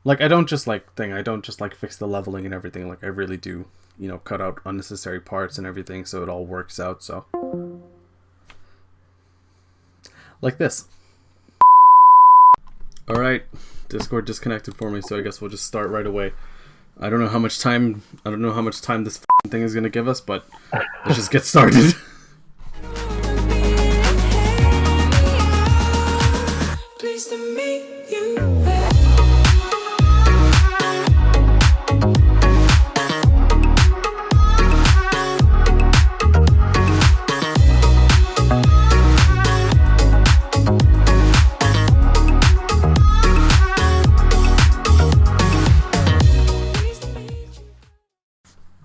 Like, I don't just like fix the leveling and everything. Like, I really do, cut out unnecessary parts and everything so it all works out. So, like this. All right, Discord disconnected for me, so I guess we'll just start right away. I don't know how much time this thing is gonna give us, but let's just get started.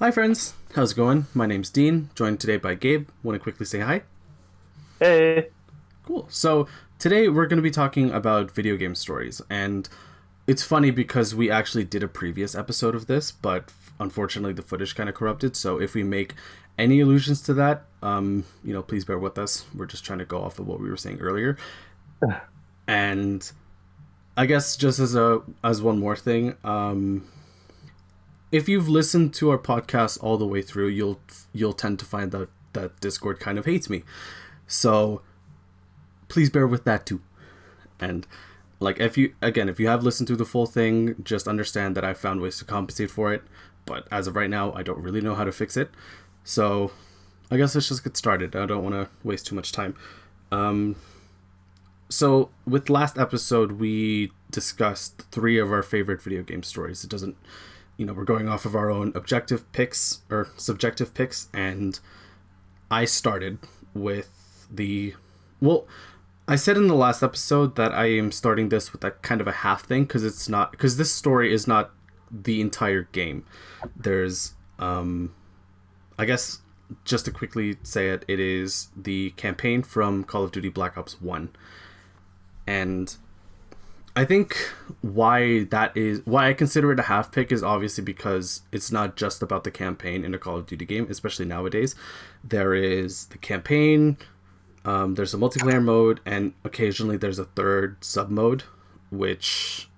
Hi friends, how's it going? My name's Dean, joined today by Gabe. Want to quickly say hi? Hey. Cool. So today we're going to be talking about video game stories, and it's funny because we actually did a previous episode of this, but unfortunately the footage kind of corrupted. So if we make any allusions to that, please bear with us. We're just trying to go off of what we were saying earlier. And I guess just as one more thing, if you've listened to our podcast all the way through, you'll tend to find that Discord kind of hates me. So please bear with that too. And like if you have listened to the full thing, just understand that I found ways to compensate for it. But as of right now, I don't really know how to fix it. So I guess let's just get started. I don't want to waste too much time. So with last episode, we discussed 3 of our favorite video game stories. It doesn't, we're going off of our own objective picks or subjective picks, and I started with I said in the last episode that I am starting this with a kind of a half thing because this story is not the entire game. There's, I guess, just to quickly say it is the campaign from Call of Duty Black Ops 1. And I think why I consider it a half pick is obviously because it's not just about the campaign in a Call of Duty game, especially nowadays. There is the campaign, there's a multiplayer mode, and occasionally there's a third sub mode, which,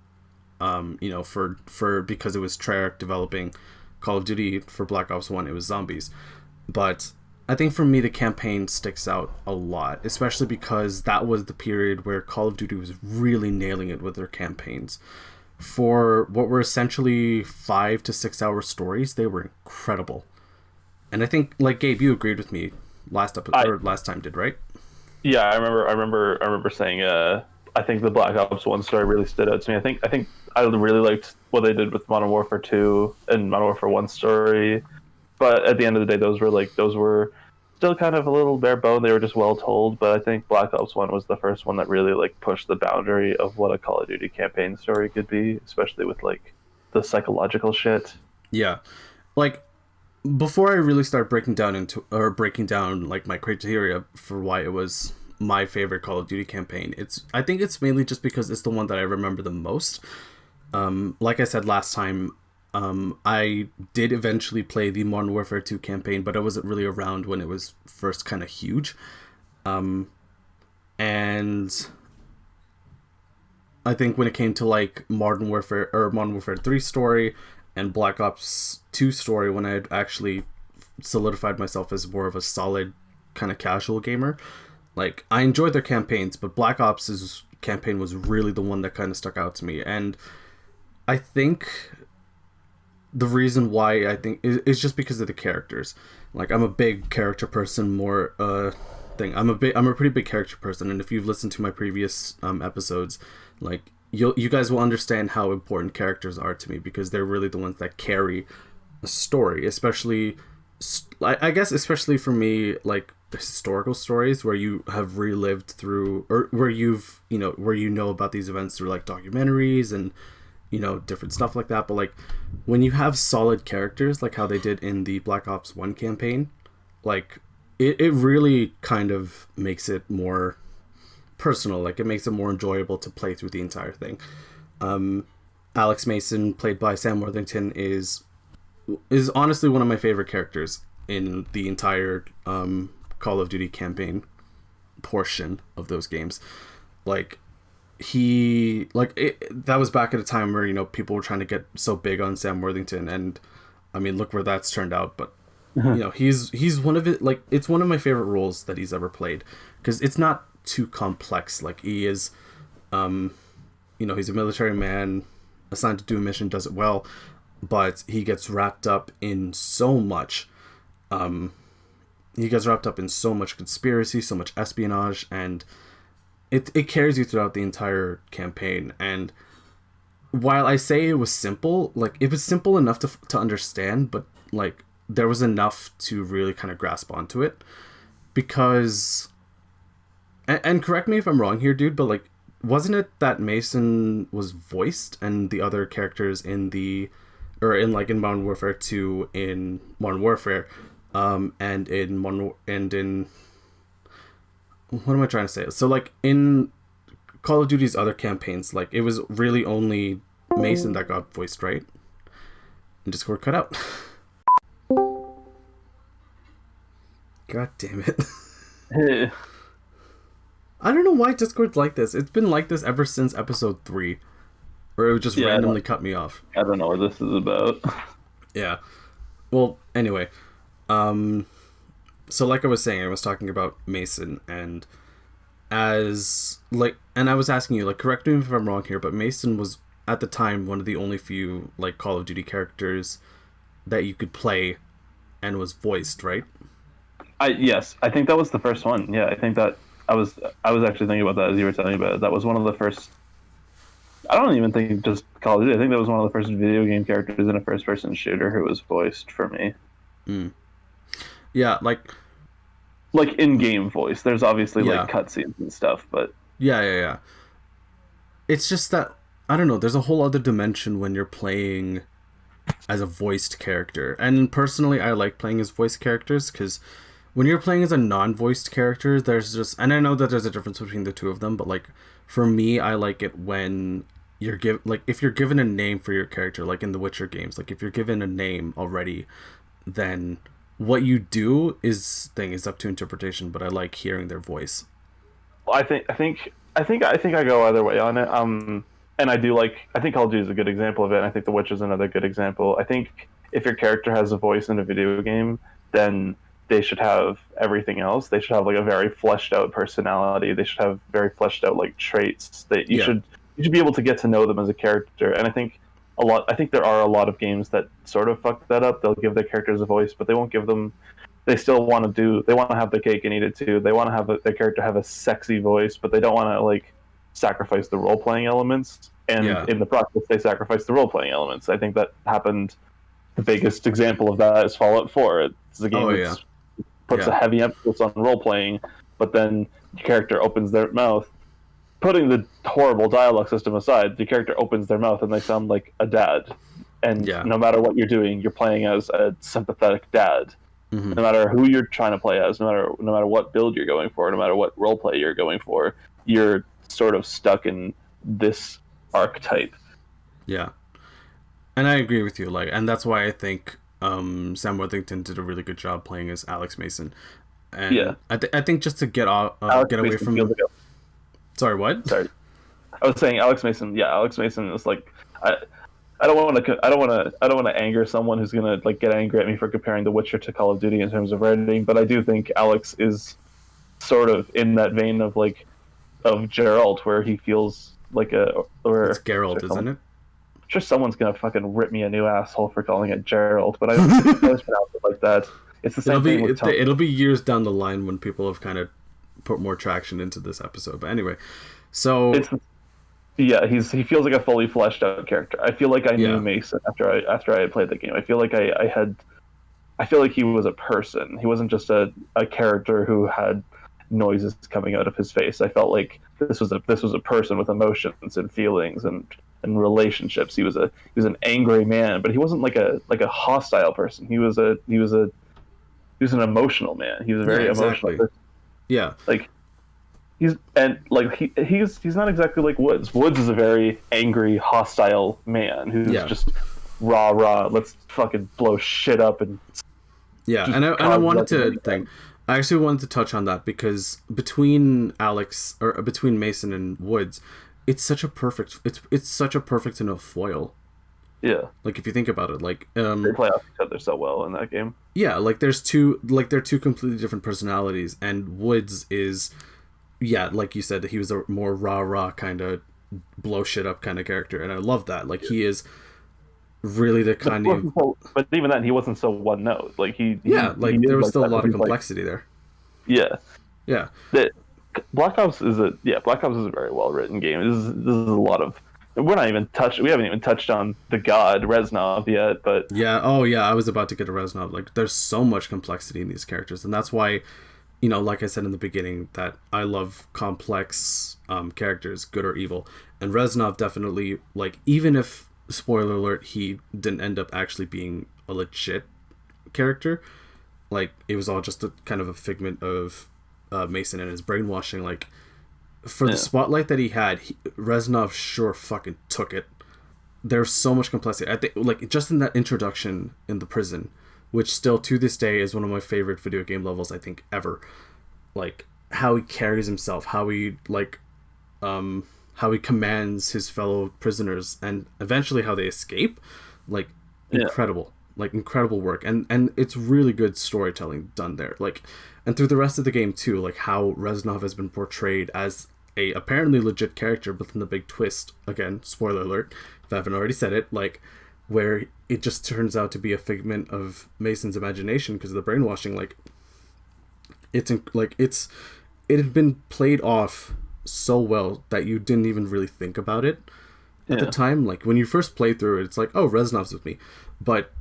because it was Treyarch developing Call of Duty for Black Ops 1, it was zombies. But I think for me the campaign sticks out a lot, especially because that was the period where Call of Duty was really nailing it with their campaigns. For what were essentially 5 to 6 hour stories, they were incredible. And I think, like Gabe, you agreed with me last time, did right? Yeah, I remember saying I think the Black Ops 1 story really stood out to me. I think I really liked what they did with Modern Warfare 2 and Modern Warfare 1 story. But at the end of the day, those were still kind of a little bare bone. They were just well told. But I think Black Ops 1 was the first one that really pushed the boundary of what a Call of Duty campaign story could be, especially with the psychological shit. Yeah, before I really start breaking down my criteria for why it was my favorite Call of Duty campaign, I think it's mainly just because it's the one that I remember the most. Like I said last time, I did eventually play the Modern Warfare 2 campaign, but I wasn't really around when it was first kind of huge. And I think when it came to Modern Warfare 3 story and Black Ops 2 story, when I had actually solidified myself as more of a solid kind of casual gamer, I enjoyed their campaigns, but Black Ops' campaign was really the one that kind of stuck out to me. And I think the reason why I think is just because of the characters. I'm a big character person, I'm a pretty big character person, and if you've listened to my previous episodes, you guys will understand how important characters are to me, because they're really the ones that carry a story, especially I guess especially for me, the historical stories where you have relived through, or where you've about these events through documentaries and different stuff like that. But when you have solid characters like how they did in the Black Ops 1 campaign, it really kind of makes it more personal. It makes it more enjoyable to play through the entire thing. Alex Mason, played by Sam Worthington, is honestly one of my favorite characters in the entire Call of Duty campaign portion of those games. that was back at a time where, you know, people were trying to get so big on Sam Worthington, and I mean, look where that's turned out. But you know, he's one of it. Like, it's one of my favorite roles that he's ever played, because it's not too complex. Like, he is, you know, he's a military man assigned to do a mission, does it well, but he gets wrapped up in so much. He gets wrapped up in so much conspiracy, so much espionage, and it carries you throughout the entire campaign. And while I say it was simple, like, it was simple enough to understand, but like, there was enough to really kind of grasp onto it, because, and correct me if I'm wrong here, dude, but like, wasn't it that Mason was voiced and the other characters in in Modern Warfare 2, in Modern Warfare, and in what am I trying to say? So like, in Call of Duty's other campaigns, like, it was really only Mason that got voiced, right? And Discord cut out. God damn it. I don't know why Discord's like this. It's been like this ever since episode 3, where it would just randomly cut me off. I don't know what this is about. Yeah. Well, anyway. So like I was saying, I was talking about Mason, and I was asking you, like, correct me if I'm wrong here, but Mason was, at the time, one of the only few, like, Call of Duty characters that you could play and was voiced, right? Yes, I think that was the first one. Yeah, I think that I was actually thinking about that as you were telling me about it. That was one of the first. I don't even think just Call of Duty. I think that was one of the first video game characters in a first-person shooter who was voiced for me. Yeah, like in-game voice. There's obviously like cutscenes and stuff, but yeah. It's just that, I don't know. There's a whole other dimension when you're playing as a voiced character, and personally, I like playing as voiced characters, because when you're playing as a non-voiced character, there's just, and I know that there's a difference between the two of them, but like, for me, I like it when you're if you're given a name for your character, like in the Witcher games, like, if you're given a name already, then what you do is up to interpretation, but I like hearing their voice. I think I go either way on it. And I think Call of Duty is a good example of it, and I think The Witcher is another good example. I think if your character has a voice in a video game, then they should have everything else. They should have like a very fleshed out personality. They should have very fleshed out like traits that you should be able to get to know them as a character. And I think there are a lot of games that sort of fuck that up. They'll give their characters a voice, but they won't give them. They still want to have the cake and eat it too. They want to have their character have a sexy voice, but they don't want to like sacrifice the role playing elements. And in the process, they sacrifice the role playing elements. I think that happened. The biggest example of that is Fallout 4. It's a game that puts a heavy emphasis on role playing, but then your character opens their mouth. Putting the horrible dialogue system aside, the character opens their mouth and they sound like a dad. And no matter what you're doing, you're playing as a sympathetic dad. Mm-hmm. No matter who you're trying to play as, no matter what build you're going for, no matter what role play you're going for, you're sort of stuck in this archetype. Yeah. And I agree with you, like, and that's why I think Sam Worthington did a really good job playing as Alex Mason. And I think just to get away from. Sorry, what? Sorry, I was saying Alex Mason. Yeah, Alex Mason is like, I don't want to anger someone who's gonna like get angry at me for comparing The Witcher to Call of Duty in terms of writing, but I do think Alex is sort of in that vein of Geralt, where he feels like it's Geralt, isn't it? I'm sure someone's gonna fucking rip me a new asshole for calling it Geralt, but I don't always pronounce it like that. It's the same thing with Tom. It'll be years down the line when people have kind of put more traction into this episode. But anyway, so he feels like a fully fleshed out character. I feel like I knew Mason after I had played the game. I feel like I feel like he was a person. He wasn't just a character who had noises coming out of his face. I felt like this was a person with emotions and feelings and relationships. He was an angry man, but he wasn't like a hostile person. He was an emotional man. He was a very emotional person. Yeah. Like he's not exactly like Woods. Woods is a very angry, hostile man who's just rah, let's fucking blow shit up and I wanted to I actually wanted to touch on that, because between Mason and Woods, it's such a perfect it's such a perfect enough foil. Yeah, Like if you think about it, like they play off each other so well in that game. yeah, like they're two completely different personalities, and Woods is, yeah, like you said, he was a more rah kind of blow shit up kind of character, and I love that. Like he is really the kind of, But even then, he wasn't so one note. Like yeah, like he there is was like still a that, lot but of he's like, complexity there. yeah, Yeah, that Black Ops is a very well written game. This is a lot of. We haven't even touched on the god Reznov yet, but yeah, oh yeah, I was about to get to Reznov. Like there's so much complexity in these characters, and that's why, you know, like I said in the beginning, that I love complex characters, good or evil. And Reznov definitely, like, even if, spoiler alert, he didn't end up actually being a legit character, like, it was all just a kind of a figment of Mason and his brainwashing. Like, for the spotlight that he had, Reznov sure fucking took it. There's so much complexity. I think, like, just in that introduction in the prison, which still to this day is one of my favorite video game levels I think ever. Like how he carries himself, how he how he commands his fellow prisoners, and eventually how they escape. Like incredible, like incredible work, and it's really good storytelling done there. Like, and through the rest of the game too, like how Reznov has been portrayed as a apparently legit character, but then the big twist, again, spoiler alert, if I haven't already said it, like where it just turns out to be a figment of Mason's imagination because of the brainwashing. Like it had been played off so well that you didn't even really think about it at the time. Like when you first play through it, it's like, oh, Reznov's with me. But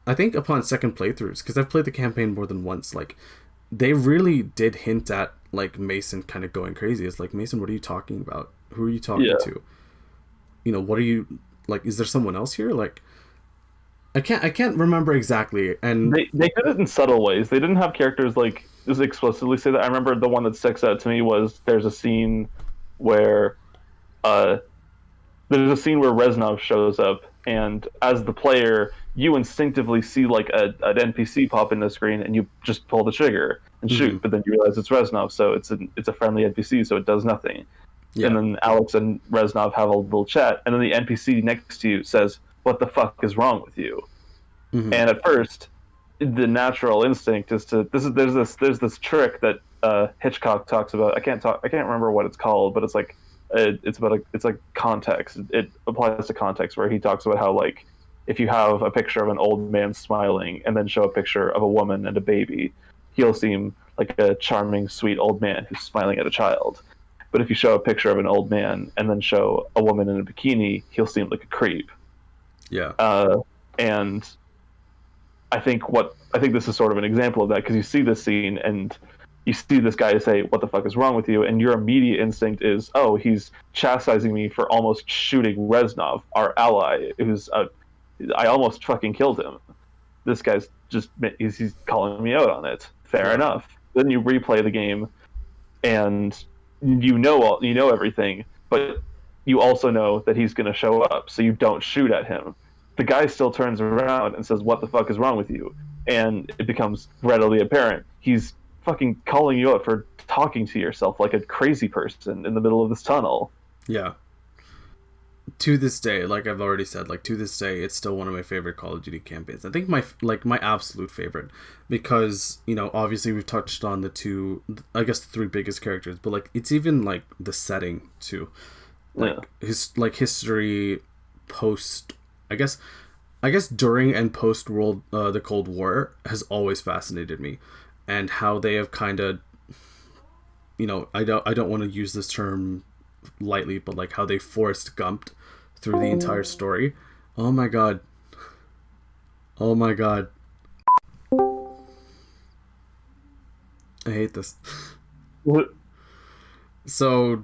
I think upon second playthroughs, because I've played the campaign more than once, like they really did hint at like Mason kind of going crazy. It's like, Mason, what are you talking about? Who are you talking to? You know, what are you, like, is there someone else here? Like, I can't remember exactly, and they did it in subtle ways. They didn't have characters like just explicitly say that. I remember the one that sticks out to me was there's a scene where Reznov shows up, and as the player, you instinctively see like an NPC pop in the screen, and you just pull the trigger and shoot. But then you realize it's Reznov, so it's a friendly NPC, so it does nothing. Yeah. And then Alex and Reznov have a little chat, and then the NPC next to you says, "What the fuck is wrong with you?" And at first, the natural instinct is to there's this trick that Hitchcock talks about. I can't remember what it's called, but it's like it's like context. It applies to context, where he talks about how, like, if you have a picture of an old man smiling and then show a picture of a woman and a baby, he'll seem like a charming, sweet old man who's smiling at a child. But if you show a picture of an old man and then show a woman in a bikini, he'll seem like a creep. Yeah. And I think this is sort of an example of that, because you see this scene and you see this guy say, "What the fuck is wrong with you?" And your immediate instinct is, "Oh, he's chastising me for almost shooting Reznov, our ally, who's I almost fucking killed him. This guy's just he's calling me out on it. Fair enough." Then you replay the game, and you know everything, but you also know that he's going to show up, so you don't shoot at him. The guy still turns around and says, "What the fuck is wrong with you?" And it becomes readily apparent he's fucking calling you out for talking to yourself like a crazy person in the middle of this tunnel. Yeah. To this day, like I've already said, like to this day, it's still one of my favorite Call of Duty campaigns. I think my absolute favorite, because, you know, obviously we've touched on the three biggest characters, but like it's even like the setting too, like history post. I guess during and post the Cold War has always fascinated me, and how they have kind of, you know, I don't want to use this term lightly, but like how they Forrest Gumped through the entire story. Oh my god. I hate this. What? So,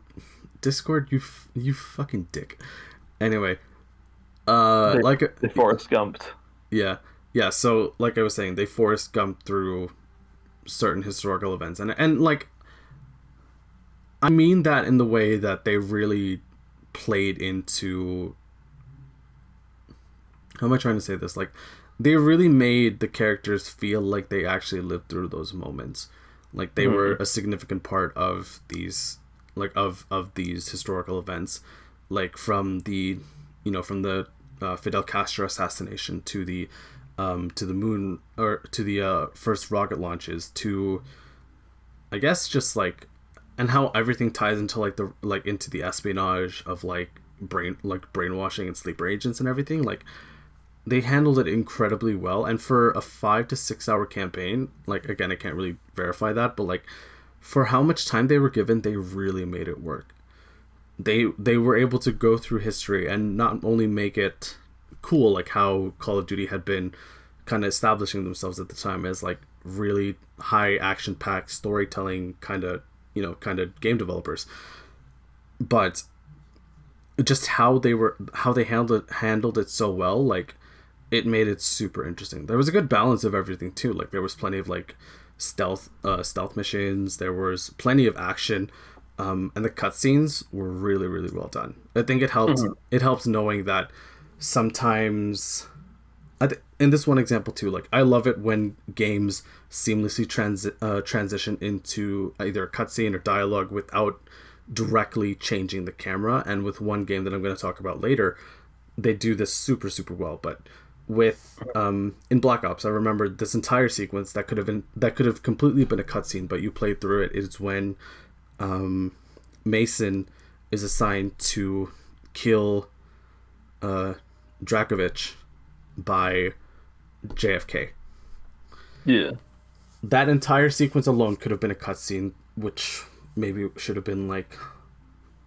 Discord, you fucking dick. Anyway, they Forrest Gumped. Yeah. So, like I was saying, they Forrest Gumped through certain historical events, and like, I mean that in the way that they really played into. How am I trying to say this? Like, they really made the characters feel like they actually lived through those moments, like they were a significant part of these, like of these historical events. like from the Fidel Castro assassination to the moon, or to the first rocket launches, to I guess just like, and how everything ties into into the espionage of brainwashing and sleeper agents and everything. Like, they handled it incredibly well, and for a 5 to 6 hour campaign, like, again, I can't really verify that, but like, for how much time they were given, they really made it work. They were able to go through history and not only make it cool, like how Call of Duty had been kind of establishing themselves at the time as like really high action packed storytelling kind of game developers, but just how they handled it so well, like, it made it super interesting. There was a good balance of everything too. Like, there was plenty of like stealth missions. There was plenty of action, and the cutscenes were really, really well done. I think it helped. Mm-hmm. It helps knowing that sometimes, in this one example too, like, I love it when games seamlessly transition into either a cutscene or dialogue without directly changing the camera. And with one game that I'm going to talk about later, they do this super, super well. But with in Black Ops, I remember this entire sequence that could have completely been a cutscene, but you played through it. Is when Mason is assigned to kill Drakovich by JFK. Yeah. That entire sequence alone could have been a cutscene, which maybe should have been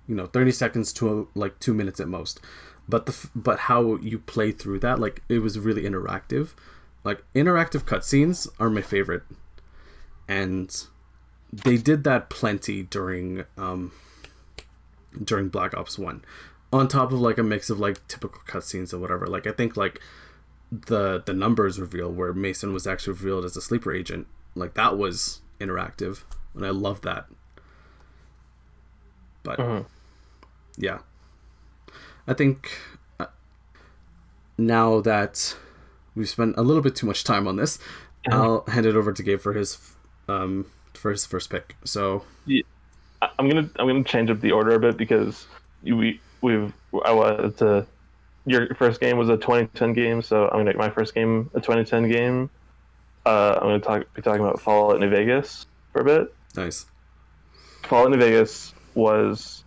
30 seconds to 2 minutes at most. But how you play through that, like, it was really interactive. Like, interactive cutscenes are my favorite, and they did that plenty during Black Ops 1. On top of like a mix of like typical cutscenes or whatever. Like, I think like the numbers reveal where Mason was actually revealed as a sleeper agent, like, that was interactive, and I love that. But yeah, I think now that we've spent a little bit too much time on this, I'll hand it over to Gabe for his first pick. So yeah, I'm gonna change up the order a bit, because I wanted to. Your first game was a 2010 game, so I'm gonna make my first game a 2010 game. I'm gonna be talking about Fallout New Vegas for a bit. Nice. Fallout New Vegas was,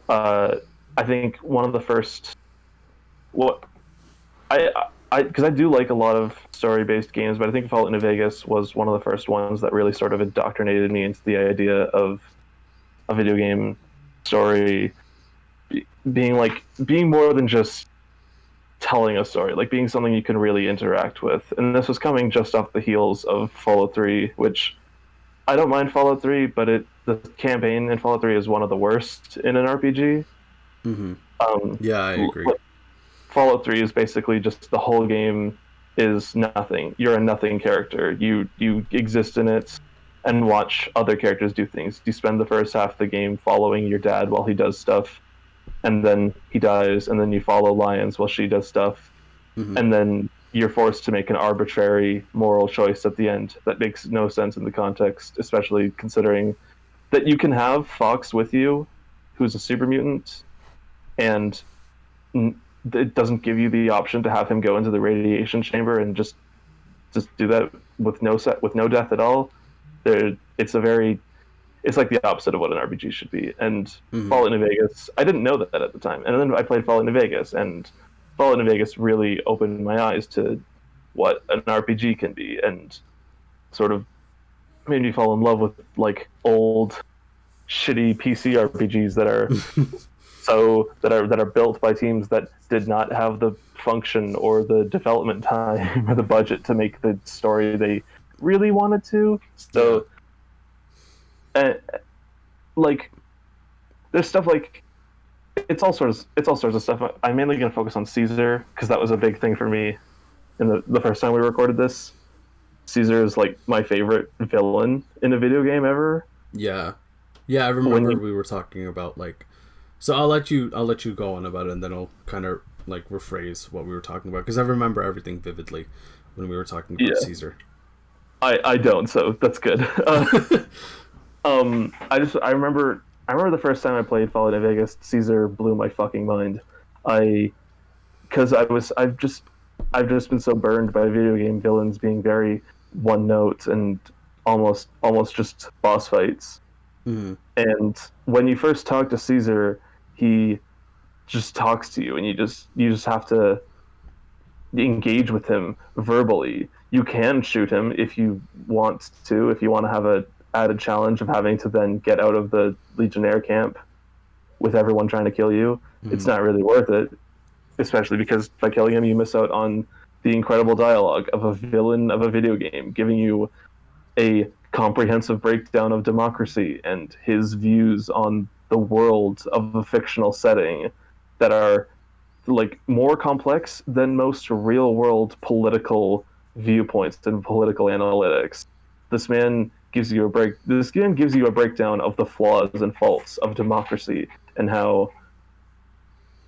I think, one of the first. Because I do like a lot of story-based games, but I think Fallout New Vegas was one of the first ones that really sort of indoctrinated me into the idea of a video game story being more than just telling a story, like being something you can really interact with. And this was coming just off the heels of Fallout 3, which I don't mind Fallout 3, but the campaign in Fallout 3 is one of the worst in an RPG. Mm-hmm. Yeah, I agree. Fallout 3 is basically just the whole game is nothing. You're a nothing character. You exist in it and watch other characters do things. You spend the first half of the game following your dad while he does stuff, and then he dies, and then you follow Lyons while she does stuff, and then you're forced to make an arbitrary moral choice at the end that makes no sense in the context, especially considering that you can have Fox with you, who's a super mutant, and it doesn't give you the option to have him go into the radiation chamber and just do that with no death at all. It's like the opposite of what an RPG should be. And Fallout New Vegas, I didn't know that at the time. And then I played Fallout New Vegas, and Fallout New Vegas really opened my eyes to what an RPG can be, and sort of made me fall in love with like old, shitty PC RPGs that are that are built by teams that did not have the function or the development time or the budget to make the story they really wanted to. So. Like, there's stuff like it's all sorts of stuff. I'm mainly going to focus on Caesar, because that was a big thing for me in the first time we recorded this. Caesar is like my favorite villain in a video game ever. Yeah, I remember we were talking about like. So I'll let you go on about it, and then I'll kind of like rephrase what we were talking about, because I remember everything vividly when we were talking about Caesar. I don't, so that's good. I remember I remember the first time I played Fallout New Vegas, Caesar blew my fucking mind. I because I've just been so burned by video game villains being very one note and almost just boss fights. Mm-hmm. And when you first talk to Caesar, he just talks to you, and you just have to engage with him verbally. You can shoot him if you want to, if you want to have a added challenge of having to then get out of the Legionnaire camp with everyone trying to kill you. Mm-hmm. It's not really worth it, especially because by killing him, you miss out on the incredible dialogue of a villain of a video game, giving you a comprehensive breakdown of democracy and his views on the world of a fictional setting that are like more complex than most real world political viewpoints and political analytics. This game gives you a breakdown of the flaws and faults of democracy and how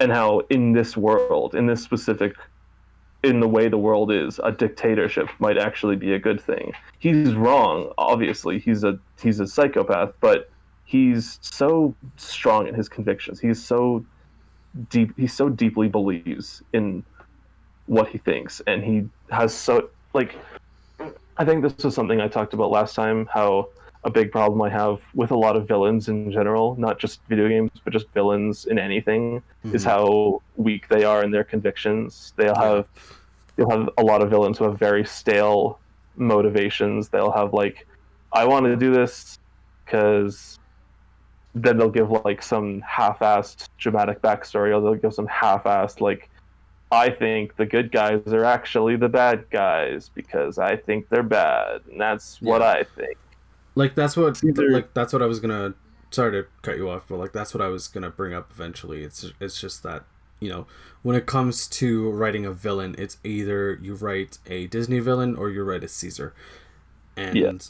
in this world, in this specific, in the way the world is, a dictatorship might actually be a good thing. He's wrong, obviously. He's a psychopath, but he's so strong in his convictions. He so deeply believes in what he thinks, and he has so like I think this was something I talked about last time, how a big problem I have with a lot of villains in general, not just video games, but just villains in anything, is how weak they are in their convictions. You'll have a lot of villains who have very stale motivations. They'll have like, I want to do this because then they'll give like some half-assed dramatic backstory, or they'll give some half-assed like, I think the good guys are actually the bad guys because I think they're bad, and that's what I think. Like that's what I was gonna. Sorry to cut you off, but like that's what I was gonna bring up eventually. It's just that, you know, when it comes to writing a villain, it's either you write a Disney villain or you write a Caesar, and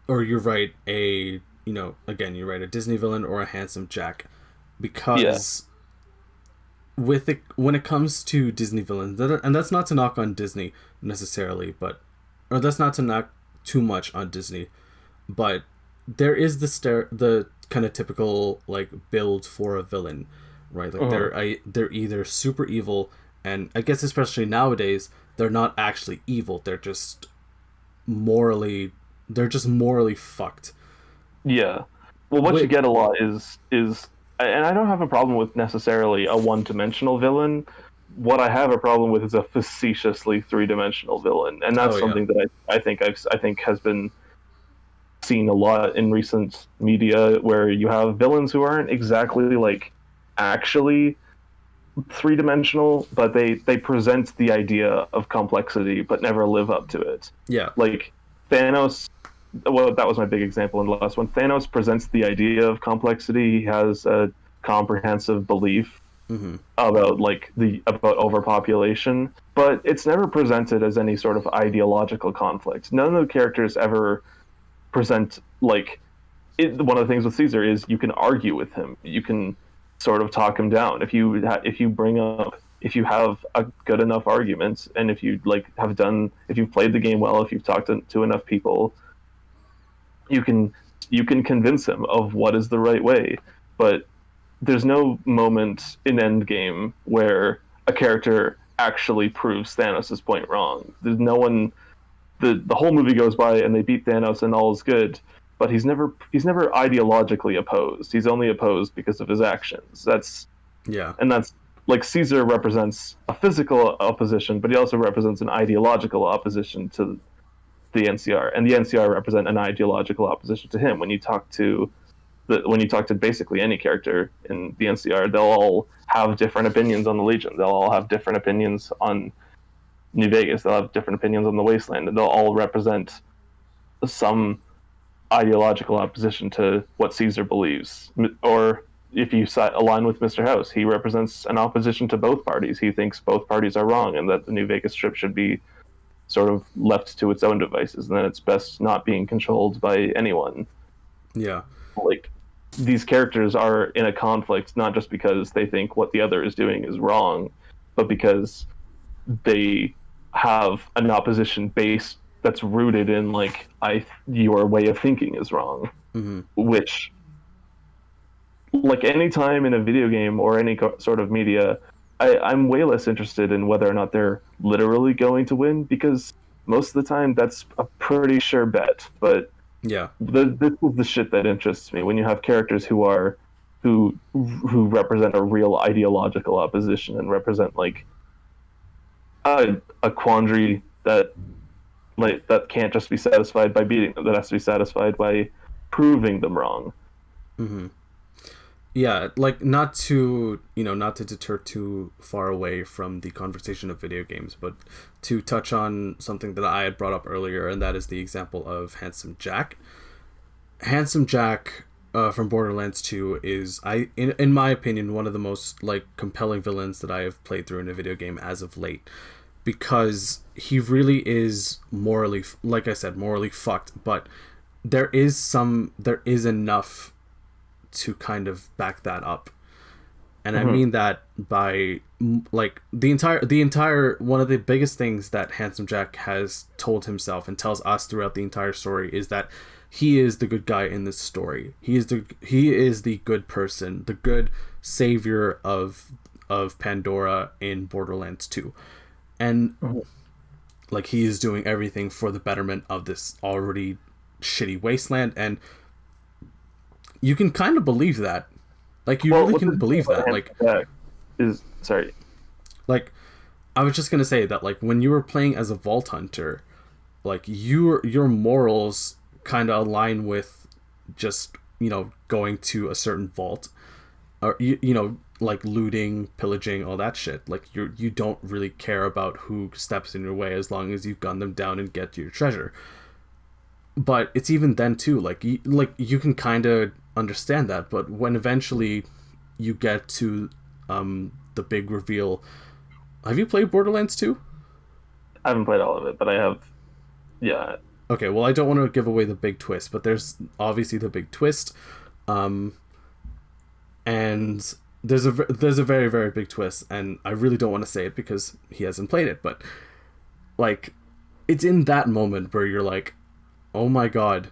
or you write a, you know, again, you write a Disney villain or a Handsome Jack, because with it, when it comes to Disney villains, and that's not to knock on Disney necessarily, or that's not to knock too much on Disney, but there is the kind of typical like build for a villain, right? Like they're either super evil, and I guess especially nowadays they're not actually evil. They're just morally fucked. Yeah. Well, what you get a lot is, and I don't have a problem with necessarily a one-dimensional villain. What I have a problem with is a facetiously three-dimensional villain, and that's something that I think has been seen a lot in recent media, where you have villains who aren't exactly like actually three-dimensional, but they present the idea of complexity but never live up to it. Yeah. Like Thanos. Well, that was my big example in the last one. Thanos presents the idea of complexity. He has a comprehensive belief about overpopulation, but it's never presented as any sort of ideological conflict. None of the characters ever present like it. One of the things with Caesar is you can argue with him. You can sort of talk him down if you have a good enough argument, and if you've played the game well, if you've talked to enough people. You can convince him of what is the right way, but there's no moment in Endgame where a character actually proves Thanos' point wrong. There's no one. The whole movie goes by and they beat Thanos and all is good, but he's never ideologically opposed. He's only opposed because of his actions. That's like Caesar represents a physical opposition, but he also represents an ideological opposition to the NCR, and the NCR represent an ideological opposition to him. When you talk to basically any character in the NCR, they'll all have different opinions on the Legion. They'll all have different opinions on New Vegas. They'll have different opinions on the Wasteland, and they'll all represent some ideological opposition to what Caesar believes. Or if you align with Mr. House, he represents an opposition to both parties. He thinks both parties are wrong and that the New Vegas Strip should be sort of left to its own devices, and then it's best not being controlled by anyone. Yeah. Like, these characters are in a conflict not just because they think what the other is doing is wrong, but because they have an opposition base that's rooted in like your way of thinking is wrong, which like any time in a video game or any sort of media, I'm way less interested in whether or not they're literally going to win, because most of the time that's a pretty sure bet. But Yeah. this is the shit that interests me, when you have characters who represent a real ideological opposition and represent like a quandary that can't just be satisfied by beating them, that has to be satisfied by proving them wrong. Mm-hmm. Yeah, like not to deter too far away from the conversation of video games, but to touch on something that I had brought up earlier, and that is the example of Handsome Jack. Handsome Jack from Borderlands 2 is, in my opinion, one of the most like compelling villains that I have played through in a video game as of late, because he really is morally, like I said, morally fucked, but there is enough to kind of back that up. And I mean that by like the entire one of the biggest things that Handsome Jack has told himself and tells us throughout the entire story is that he is the good guy in this story. He is the good person, the good savior of Pandora in Borderlands 2. And like he is doing everything for the betterment of this already shitty wasteland, and you can kind of believe that. Like, you really can believe that. Like, sorry. Like, I was just gonna say that, like, when you were playing as a Vault Hunter, like, your morals kind of align with just, going to a certain vault. Or, like, looting, pillaging, all that shit. Like, you don't really care about who steps in your way as long as you gun them down and get your treasure. But it's even then, too, like you can kind of understand that, but when eventually you get to the big reveal. Have you played Borderlands 2? I haven't played all of it, but I have. Yeah. Okay, well, I don't want to give away the big twist, but there's obviously the big twist, and there's a very, very big twist, and I really don't want to say it because he hasn't played it, but like, it's in that moment where you're like, oh my god,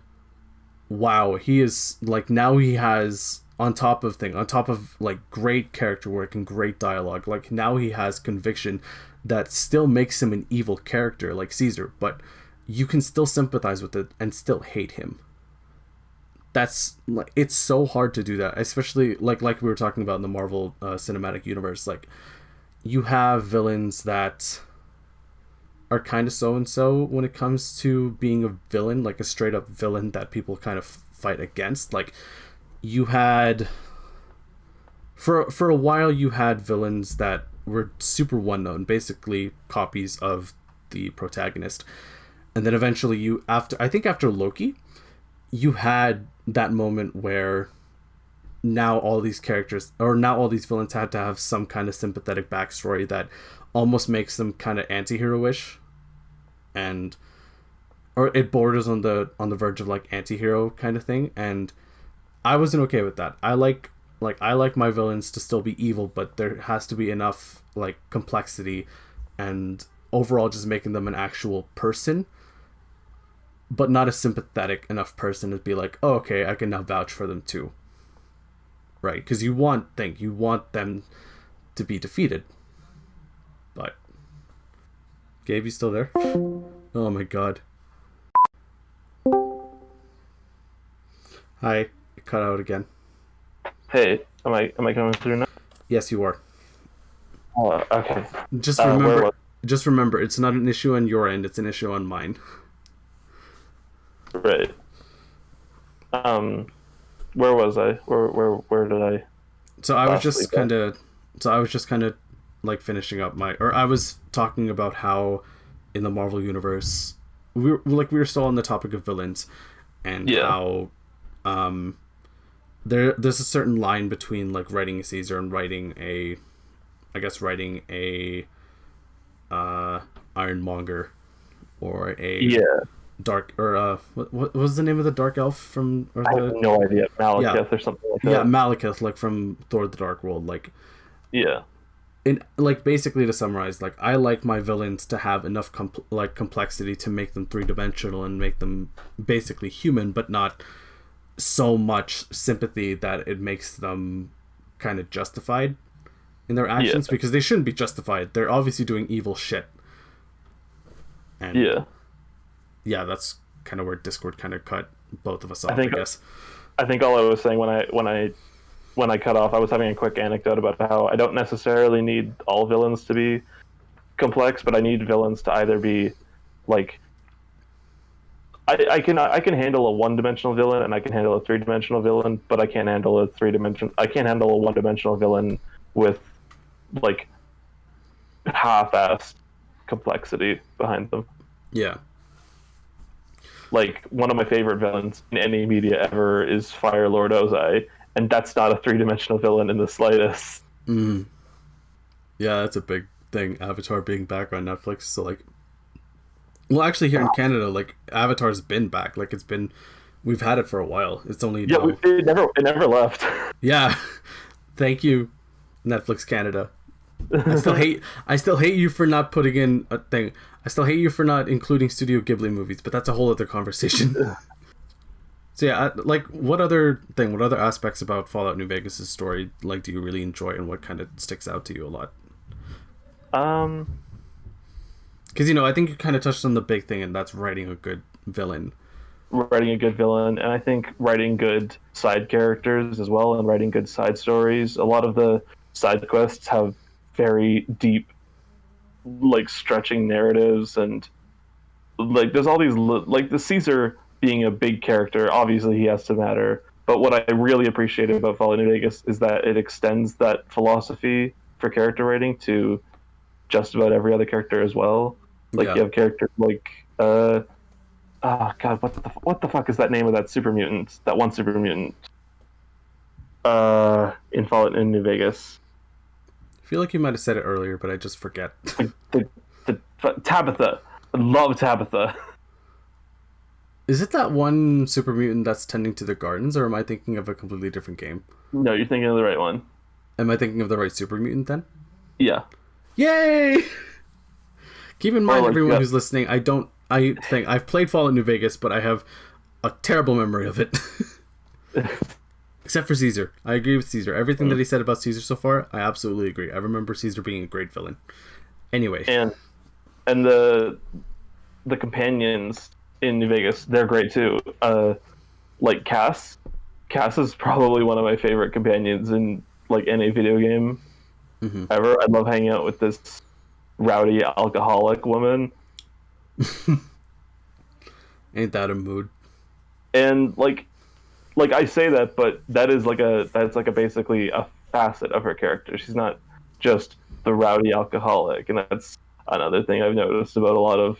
wow, he is, like, now he has, on top of like great character work and great dialogue, like, now he has conviction that still makes him an evil character like Caesar, but you can still sympathize with it and still hate him. That's, like, it's so hard to do that, especially like we were talking about in the Marvel cinematic universe. Like, you have villains that are kind of so-and-so when it comes to being a villain, like a straight-up villain that people kind of fight against. Like, you had... For a while, you had villains that were super one-known, basically copies of the protagonist. And then eventually after Loki, you had that moment where now all these villains had to have some kind of sympathetic backstory that almost makes them kind of anti-hero-ish, or it borders on the verge of like anti-hero kind of thing, and I wasn't okay with that. I like my villains to still be evil, but there has to be enough like complexity and overall just making them an actual person, but not a sympathetic enough person to be like, oh, okay, I can now vouch for them too, right? Because you want them to be defeated. But Gabe, you still there? Oh my god. Hi, you cut out again. Hey, am I coming through now? Yes, you are. Oh, okay. Just remember, it's not an issue on your end; it's an issue on mine. Right. Where was I? Where did I? So I was just kind of like finishing up I was talking about how in the Marvel universe we were still on the topic of villains, and how there's a certain line between like writing a Caesar and writing a Ironmonger or a dark, or what was the name of the dark elf from? I have no idea. Malekith or something like that. Yeah, Malekith, like from Thor: The Dark World, like. Yeah. And like basically to summarize, like I like my villains to have enough complexity to make them 3-dimensional and make them basically human, but not so much sympathy that it makes them kind of justified in their actions, because they shouldn't be justified. They're obviously doing evil shit. And yeah, that's kind of where Discord kind of cut both of us off, I guess. I think all I was saying when I cut off, I was having a quick anecdote about how I don't necessarily need all villains to be complex, but I need villains to either be like I can handle a one-dimensional villain and I can handle a three-dimensional villain, but I can't handle a one-dimensional villain with like half-assed complexity behind them. Yeah. Like, one of my favorite villains in any media ever is Fire Lord Ozai, and that's not a three-dimensional villain in the slightest. Yeah, that's a big thing. Avatar being back on Netflix, so like, well, actually, here in Canada, like, Avatar's been back. Like, we've had it for a while. It's only it never left. Yeah, thank you, Netflix Canada. I still hate you for not putting in a thing. I still hate you for not including Studio Ghibli movies, but that's a whole other conversation. So yeah, like, what other aspects about Fallout New Vegas' story, like, do you really enjoy, and what kind of sticks out to you a lot? Because, I think you kind of touched on the big thing, and that's writing a good villain. And I think writing good side characters as well, and writing good side stories. A lot of the side quests have very deep, like, stretching narratives, and like, there's all these, like, the Caesar being a big character, obviously he has to matter, but what I really appreciate about Fallout New Vegas is that it extends that philosophy for character writing to just about every other character as well. Like, you have characters like oh god, what the fuck is that name of that super mutant, that one super mutant in Fallout in New Vegas? I feel like you might have said it earlier, but I just forget. the Tabitha. I love Tabitha. Is it that one super mutant that's tending to the gardens, or am I thinking of a completely different game? No, you're thinking of the right one. Am I thinking of the right super mutant then? Yeah. Yay! Keep in mind, everyone who's listening, I think I've played Fallout New Vegas, but I have a terrible memory of it. Except for Caesar. I agree with Caesar. Everything that he said about Caesar so far, I absolutely agree. I remember Caesar being a great villain. Anyway. And the companions in New Vegas, they're great too. Like Cass. Cass is probably one of my favorite companions in, like, any video game ever. I love hanging out with this rowdy alcoholic woman. Ain't that a mood? And like I say that, but that's basically a facet of her character. She's not just the rowdy alcoholic, and that's another thing I've noticed about a lot of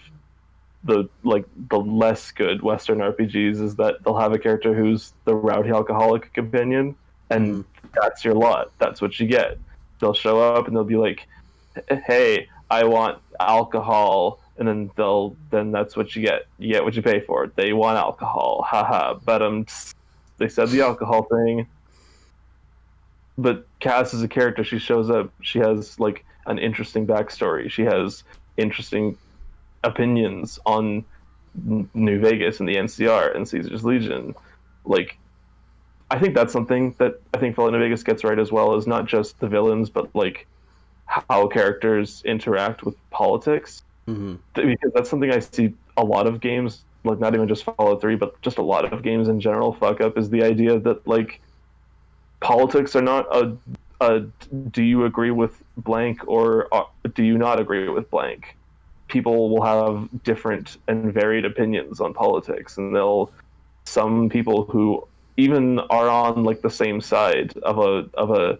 the less good Western RPGs, is that they'll have a character who's the rowdy alcoholic companion, and that's your lot. That's what you get. They'll show up and they'll be like, "Hey, I want alcohol," and then that's what you get. You get what you pay for. They want alcohol, haha. But they said the alcohol thing. But Cass is a character. She shows up. She has, like, an interesting backstory. She has interesting opinions on New Vegas and the NCR and Caesar's Legion. Like, I think that's something that I think Fallout New Vegas gets right as well, is not just the villains, but, like, how characters interact with politics. Because that's something I see a lot of games, like, not even just Fallout 3, but just a lot of games in general fuck up, is the idea that, like, politics are not a do you agree with blank or do you not agree with blank. People will have different and varied opinions on politics, and some people who even are on, like, the same side of a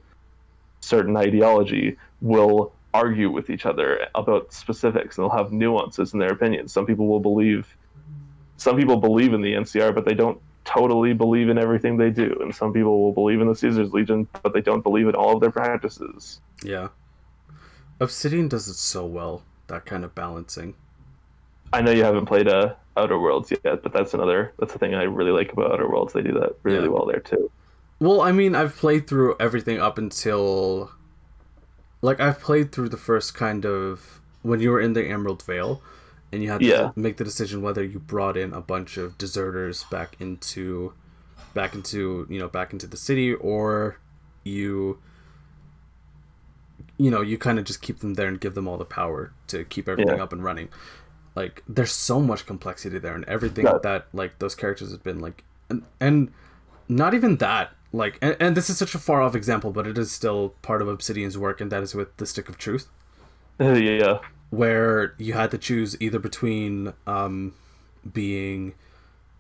certain ideology will argue with each other about specifics, and they'll have nuances in their opinions. Some people believe in the NCR, but they don't totally believe in everything they do, and some people will believe in the Caesar's Legion, but they don't believe in all of their practices. Yeah. Obsidian does it so well, that kind of balancing. I know you haven't played Outer Worlds yet, but that's the thing I really like about Outer Worlds. They do that really well there too. Well, I mean, I've played through everything up until, like, I've played through the first kind of, when you were in the Emerald Vale, and you had to make the decision whether you brought in a bunch of deserters back into back into the city, or you kind of just keep them there and give them all the power to keep everything up and running. Like, there's so much complexity there, and everything that like those characters have been like, and not even that, like, and this is such a far off example, but it is still part of Obsidian's work, and that is with the Stick of Truth. Yeah. Where you had to choose either between being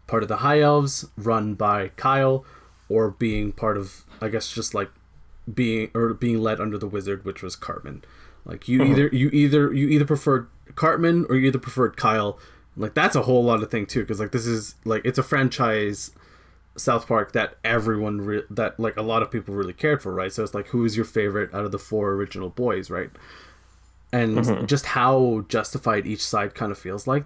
part of the High Elves run by Kyle, or being part of, I guess, just like being led under the Wizard, which was Cartman. Like, you either preferred Cartman or you either preferred Kyle. Like, that's a whole lot of thing too, because like this is like, it's a franchise, South Park, that everyone that like a lot of people really cared for, right? So it's like, who is your favorite out of the 4 original boys, right? And just how justified each side kind of feels like,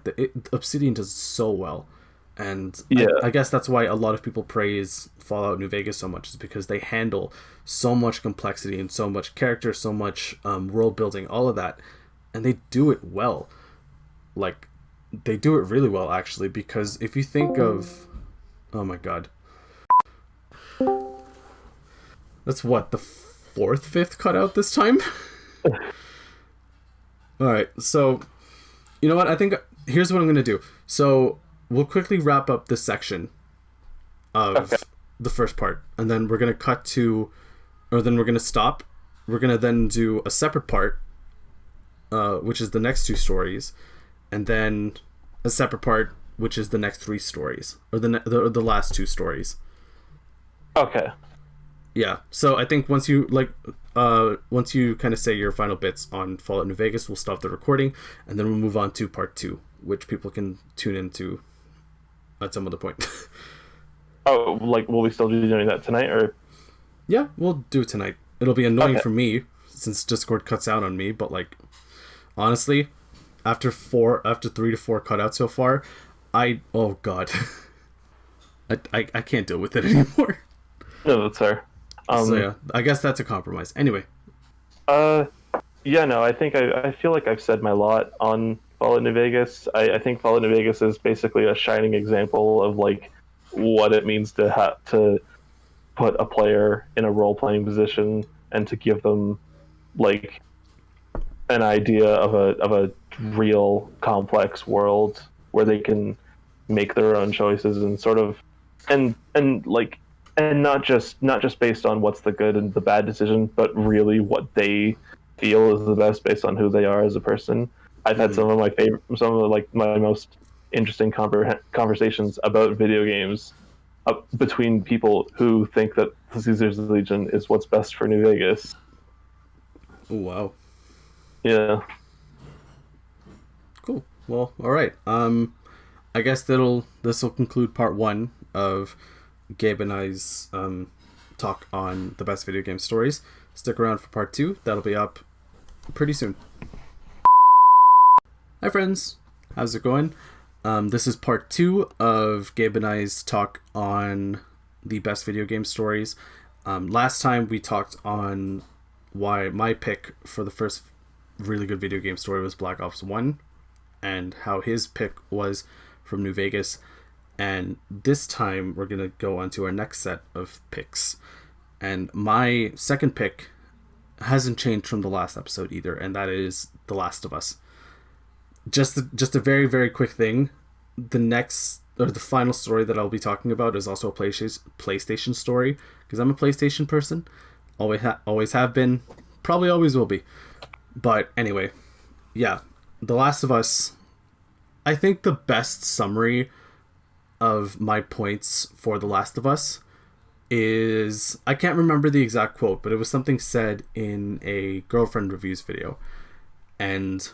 Obsidian does so well. And I guess that's why a lot of people praise Fallout New Vegas so much, is because they handle so much complexity and so much character, so much world building, all of that, and they do it well. Like, they do it really well, actually, because if you think of, oh my god, that's what, the 4th, 5th cutout this time? Alright, so, you know what, I think, here's what I'm going to do. So, we'll quickly wrap up this section of the first part, and then we're going to cut to, or then we're going to stop. We're going to then do a separate part, which is the next 2 stories, and then a separate part, which is the next 3 stories, or the last 2 stories. Okay. Yeah, so I think once you kind of say your final bits on Fallout New Vegas, we'll stop the recording, and then we'll move on to part 2, which people can tune into at some other point. Oh, like, will we still be doing that tonight, or? Yeah, we'll do it tonight. It'll be annoying for me, since Discord cuts out on me, but like, honestly, after 3 to 4 cutouts so far, oh god, I can't deal with it anymore. No, that's fair. So yeah, I guess that's a compromise. Anyway. Yeah, no, I think I feel like I've said my lot on Fallout New Vegas. I think Fallout New Vegas is basically a shining example of like what it means to have to put a player in a role-playing position and to give them like an idea of a real complex world where they can make their own choices and sort of and not just based on what's the good and the bad decision, but really what they feel is the best based on who they are as a person. I've had some of my most interesting conversations about video games between people who think that Caesar's Legion is what's best for New Vegas. Oh, wow. Yeah. Cool. Well, all right. I guess this will conclude part 1 of Gabe and I's talk on the best video game stories. Stick around for part 2. That'll be up pretty soon. Hi friends, how's it going? This is part 2 of Gabe and I's talk on the best video game stories. Last time we talked on why my pick for the first really good video game story was Black Ops 1, and how his pick was from New Vegas. And this time we're going to go on to our next set of picks. And my second pick hasn't changed from the last episode either, and that is The Last of Us. Just a very, very quick thing. The final story that I'll be talking about is also a PlayStation story, because I'm a PlayStation person. Always have been, probably always will be. But anyway, yeah, The Last of Us. I think the best summary of my points for The Last of Us is, I can't remember the exact quote, but it was something said in a Girlfriend Reviews video. And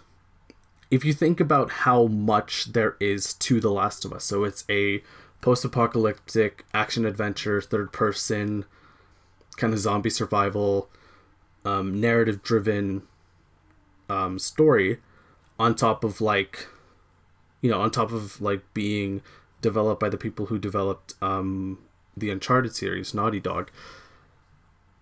if you think about how much there is to The Last of Us, so it's a post-apocalyptic action-adventure, third-person, kind of zombie survival, narrative-driven story, on top of being developed by the people who developed the Uncharted series, Naughty Dog.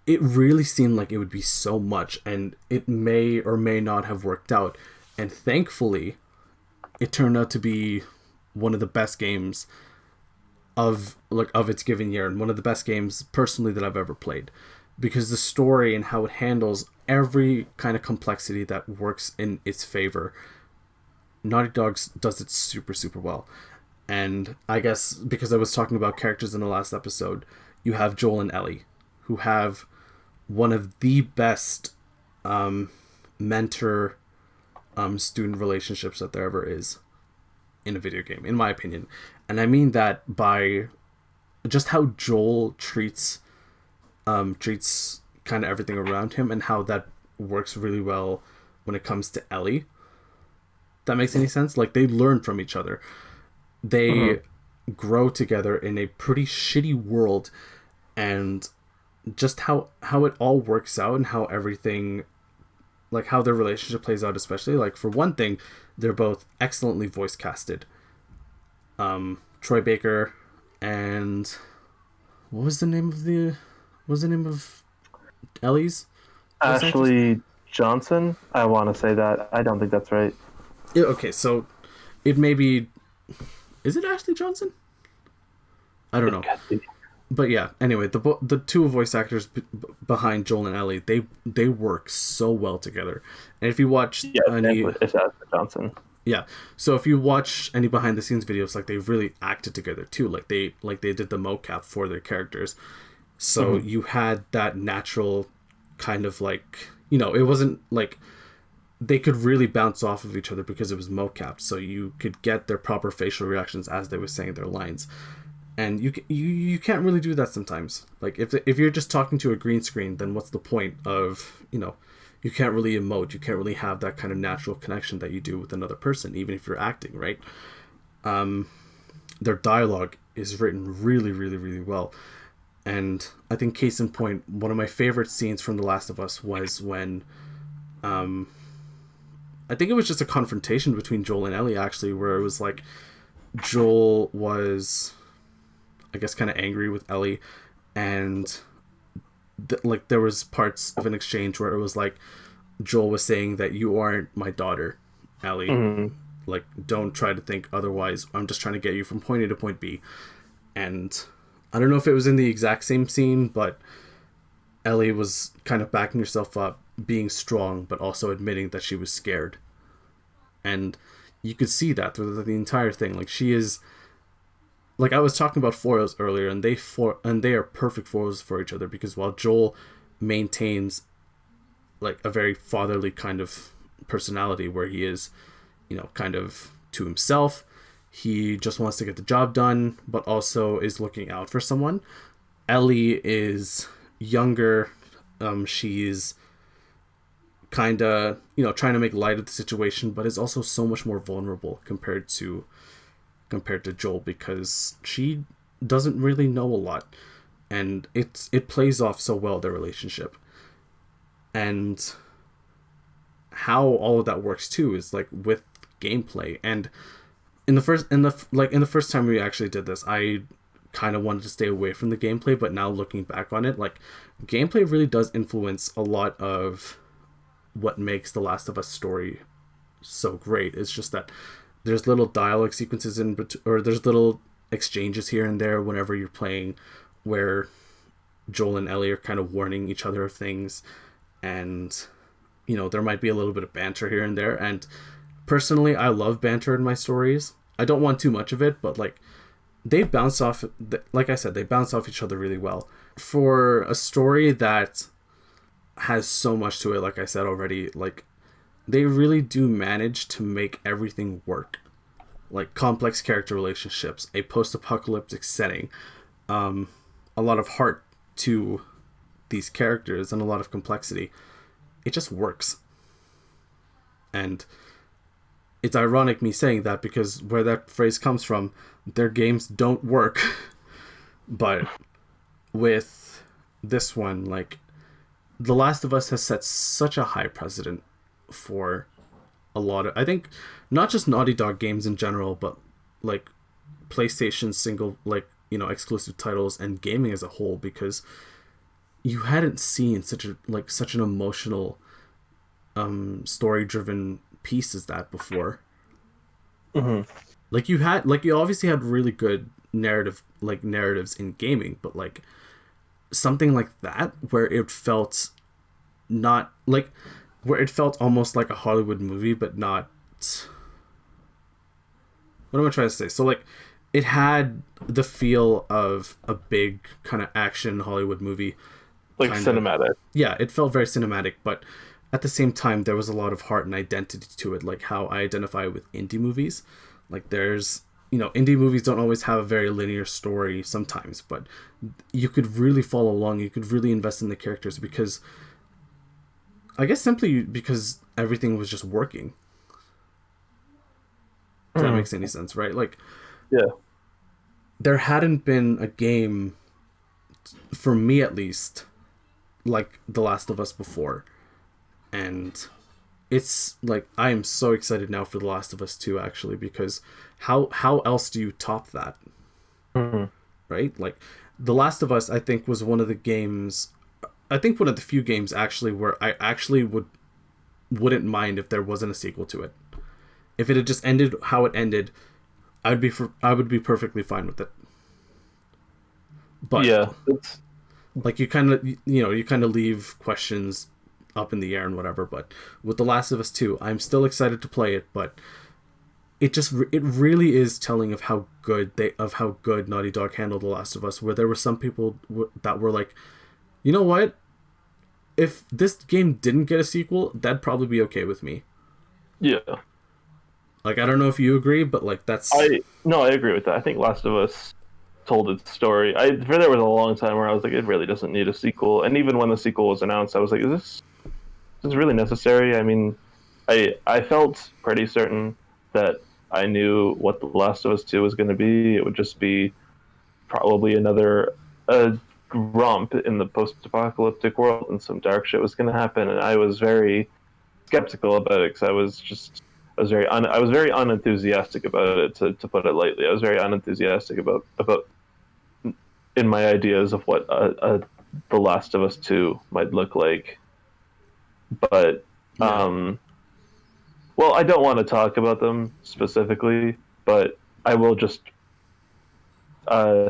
It really seemed like it would be so much, and it may or may not have worked out. And thankfully, it turned out to be one of the best games of its given year, and one of the best games personally that I've ever played, because the story and how it handles every kind of complexity that works in its favor. Naughty Dog does it super, super well. And I guess because I was talking about characters in the last episode, you have Joel and Ellie, who have one of the best mentor student relationships that there ever is in a video game, in my opinion. And I mean that by just how Joel treats kind of everything around him, and how that works really well when it comes to Ellie. That makes any sense? Like, they learn from each other. They grow together in a pretty shitty world, and just how it all works out, and how everything, like how their relationship plays out, especially, like, for one thing, they're both excellently voice casted. Troy Baker and what was the name of Ellie's? Ashley Johnson? I want to say that. I don't think that's right. Yeah, okay, so it may be... Is it Ashley Johnson? I don't know. But yeah, anyway, the two voice actors behind Joel and Ellie, they work so well together. And if you watch... it's Ashley Johnson. Yeah, so if you watch any behind the scenes videos, like, they really acted together too. Like they did the mocap for their characters. So you had that natural kind of, like, you know, it wasn't like they could really bounce off of each other because it was mocapped. So you could get their proper facial reactions as they were saying their lines. And you can't really do that sometimes. Like, if you're just talking to a green screen, then what's the point of, you know, you can't really emote. You can't really have that kind of natural connection that you do with another person, even if you're acting, right? Their dialogue is written really, really, really well. And I think, case in point, one of my favorite scenes from The Last of Us was when, I think it was just a confrontation between Joel and Ellie, actually, where it was like, Joel was, I guess, kind of angry with Ellie, and like, there was parts of an exchange where it was like, Joel was saying that you aren't my daughter, Ellie. Like, don't try to think otherwise. I'm just trying to get you from point A to point B. And I don't know if it was in the exact same scene, but Ellie was kind of backing herself up, being strong, but also admitting that she was scared. And you could see that through the entire thing. Like, she is... Like, I was talking about foils earlier, and they are perfect foils for each other, because while Joel maintains, like, a very fatherly kind of personality where he is, you know, kind of to himself, he just wants to get the job done, but also is looking out for someone. Ellie is younger. She's kind of, you know, trying to make light of the situation, but is also so much more vulnerable compared to Joel, because she doesn't really know a lot, and it plays off so well, their relationship. And how all of that works too is, like, with gameplay. And in the first time we actually did this, I kind of wanted to stay away from the gameplay, but now looking back on it, like, gameplay really does influence a lot of what makes The Last of Us story so great. It's just that there's little dialogue sequences or there's little exchanges here and there whenever you're playing, where Joel and Ellie are kind of warning each other of things, and, you know, there might be a little bit of banter here and there. And personally, I love banter in my stories. I don't want too much of it, but, like, they bounce off, like I said, they bounce off each other really well. For a story that has so much to it, like I said already, like, they really do manage to make everything work. Like, complex character relationships, a post-apocalyptic setting, a lot of heart to these characters, and a lot of complexity. It just works. And it's ironic me saying that, because where that phrase comes from, their games don't work. But with this one, like, The Last of Us has set such a high precedent for a lot of, I think, not just Naughty Dog games in general, but, like, PlayStation single, like, you know, exclusive titles and gaming as a whole, because you hadn't seen such an emotional, story driven piece as that before. Like, you obviously had really good narratives in gaming, but like something like that where it felt not like where it felt almost like a Hollywood movie, but not. What am I trying to say? So like, it had the feel of a big kind of action Hollywood movie, like cinematic. Yeah, it felt very cinematic, but at the same time, there was a lot of heart and identity to it, like how I identify with indie movies. Like there's, indie movies don't always have a very linear story sometimes, but you could really follow along. You could really invest in the characters because, I guess simply because everything was just working. If that makes any sense, right? Like, yeah, there hadn't been a game, for me at least, like The Last of Us before. And it's like, I am so excited now for The Last of Us 2, actually, because how else do you top that? Right? Like, The Last of Us, I think, was one of the few games actually where I actually wouldn't mind if there wasn't a sequel to it. If it had just ended how it ended, I would be perfectly fine with it. But yeah, like you kind of leave questions up in the air and whatever. But with The Last of Us 2, I'm still excited to play it, but it really is telling of how good Naughty Dog handled The Last of Us. Where there were some people that were like, you know what? If this game didn't get a sequel, that'd probably be okay with me. Yeah. Like, I don't know if you agree, but like that's... I agree with that. I think Last of Us told its story. There was a long time where I was like, it really doesn't need a sequel. And even when the sequel was announced, I was like, is this really necessary? I mean, I felt pretty certain that I knew what The Last of Us 2 was going to be. It would just be probably another romp in the post-apocalyptic world, and some dark shit was going to happen. And I was very skeptical about it because I was very unenthusiastic about it, to put it lightly. I was very unenthusiastic about in my ideas of what The Last of Us 2 might look like. But well, I don't want to talk about them specifically, but I will just I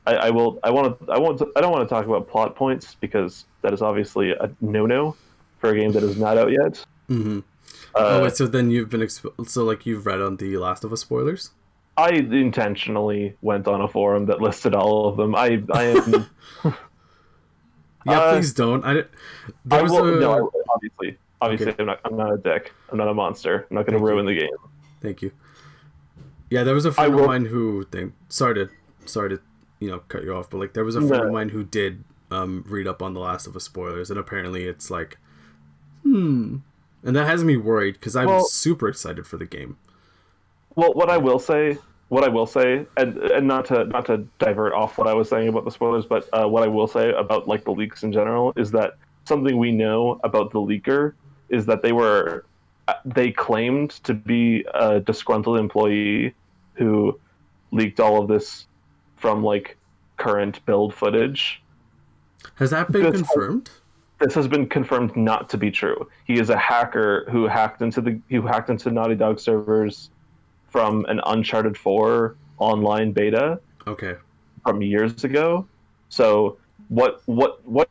don't want to talk about plot points because that is obviously a no-no for a game that is not out yet. Mm-hmm. Wait, so then you've been you've read on the Last of Us spoilers? I intentionally went on a forum that listed all of them. I am. Yeah, please don't. Obviously, okay. I'm not a dick. I'm not a monster. I'm not going to ruin the game. Thank you. Yeah, there was a friend of mine who sorry to cut you off, but like there was a friend of mine who did read up on the Last of Us spoilers, and apparently it's like, and that has me worried because I'm super excited for the game. Well, what I will say, and not to divert off what I was saying about the spoilers, but what I will say about like the leaks in general is that something we know about the leaker is that they claimed to be a disgruntled employee who leaked all of this from like current build footage. Has that been confirmed? This has been confirmed not to be true. He is a hacker who hacked into Naughty Dog servers from an Uncharted 4 online beta. Okay. From years ago. So what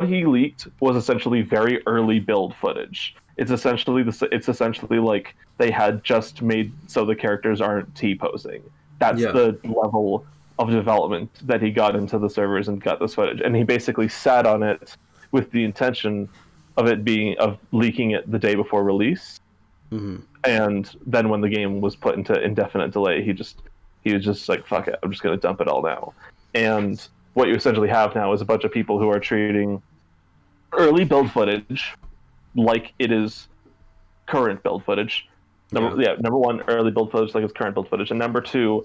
he leaked was essentially very early build footage. It's essentially like they had just made so the characters aren't T-posing. That's the level of development that he got into the servers and got this footage. And he basically sat on it with the intention of leaking it the day before release. Mm-hmm. And then when the game was put into indefinite delay, he was just like, fuck it, I'm just going to dump it all now. And what you essentially have now is a bunch of people who are treating early build footage like it is current build footage. Number one, early build footage like it's current build footage. And number two,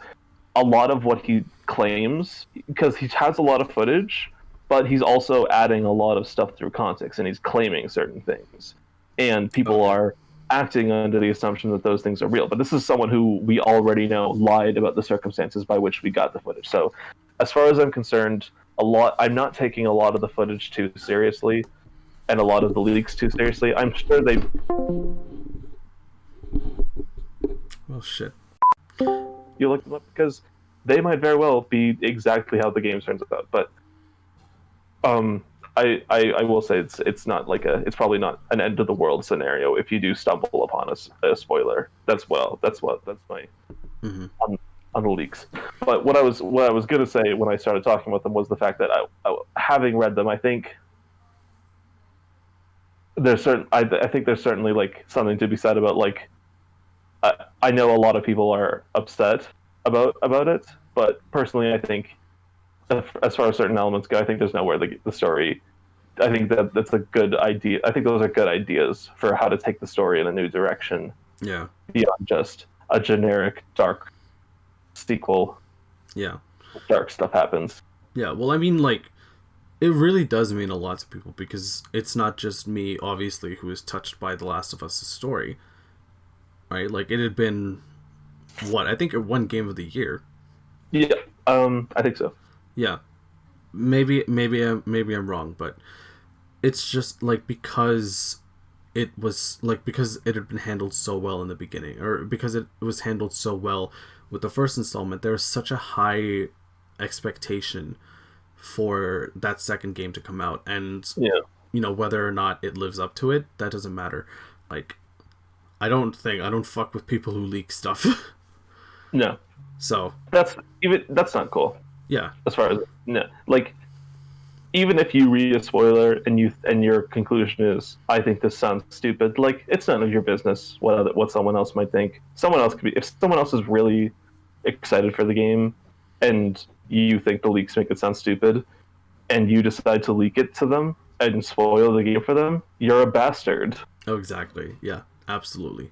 a lot of what he claims, because he has a lot of footage, but he's also adding a lot of stuff through context, and he's claiming certain things. And people are acting under the assumption that those things are real. But this is someone who we already know lied about the circumstances by which we got the footage. So as far as I'm concerned, I'm not taking a lot of the footage too seriously and a lot of the leaks too seriously. I'm sure they... Well, shit. You looked them up because they might very well be exactly how the game turns out. But I will say it's not like it's probably not an end of the world scenario if you do stumble upon a spoiler. That's my Mm-hmm. on the leaks. But what I was gonna say when I started talking about them was the fact that having read them, I think I think there's certainly like something to be said about like I know a lot of people are upset about it, but personally I think as far as certain elements go, I think there's nowhere the story. I think that's a good idea. I think those are good ideas for how to take the story in a new direction. Yeah. Beyond just a generic dark sequel. Yeah. Dark stuff happens. Yeah. Well, I mean, like, it really does mean a lot to people because it's not just me, obviously, who is touched by The Last of Us' story. Right? Like, it had been, I think it won Game of the Year. Yeah. I think so. Yeah. Maybe I'm wrong, but it's just like because it had been handled so well in the beginning, or because it was handled so well with the first installment, there was such a high expectation for that second game to come out, and whether or not it lives up to it, that doesn't matter. Like, I don't fuck with people who leak stuff. No. So that's not cool. Yeah. As far as like, even if you read a spoiler and your conclusion is, I think this sounds stupid, like, it's none of your business what someone else might think. Someone else could be, if someone else is really excited for the game and you think the leaks make it sound stupid and you decide to leak it to them and spoil the game for them, you're a bastard. Oh, exactly. Yeah, absolutely.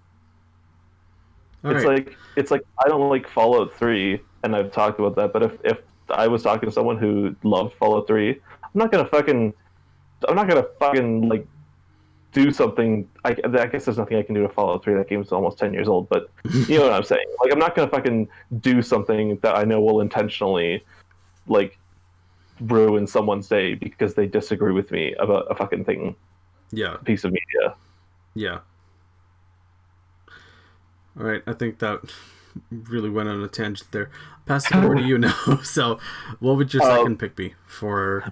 It's like I don't like Fallout 3, and I've talked about that, but if I was talking to someone who loved Fallout 3, I'm not gonna fucking like do something. I guess there's nothing I can do to Fallout 3. That game's almost 10 years old, but you know what I'm saying. Like, I'm not gonna fucking do something that I know will intentionally like ruin someone's day because they disagree with me about a fucking thing. Yeah. Piece of media. Yeah. All right, I think that really went on a tangent there. Pass it over to you now. So, what would your second pick be for?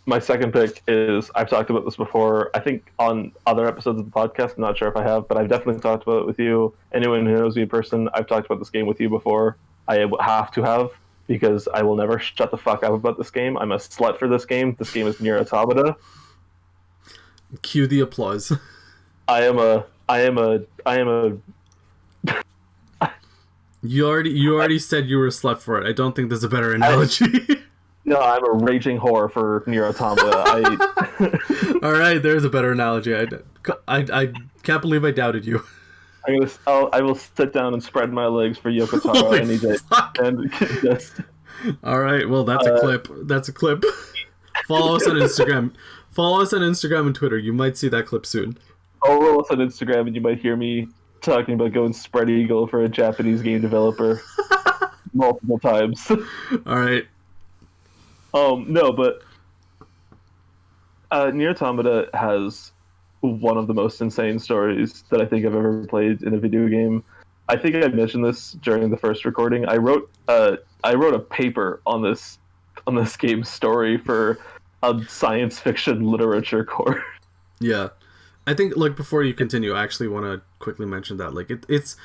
My second pick is, I've talked about this before, I think on other episodes of the podcast. I'm not sure if I have, but I've definitely talked about it with you. Anyone who knows me in person, I've talked about this game with you before. I have to have, because I will never shut the fuck up about this game. I'm a slut for this game. This game is Nier Automata. Cue the applause. I am a You already said you were a slut for it. I don't think there's a better analogy. No, I'm a raging whore for Nier Automata. All right, there's a better analogy. I can't believe I doubted you. I will sit down and spread my legs for Yoko Taro any day. And just... All right, well, that's a clip. That's a clip. Follow us on Instagram. Follow us on Instagram and Twitter. You might see that clip soon. Follow us on Instagram and you might hear me talking about going spread eagle for a Japanese game developer multiple times. All right. No, but Nier Automata has one of the most insane stories that I think I've ever played in a video game. I think I mentioned this during the first recording. I wrote a paper on this game's story for a science fiction literature course. Yeah. I think, like, before you continue, I actually want to quickly mention that, like, it's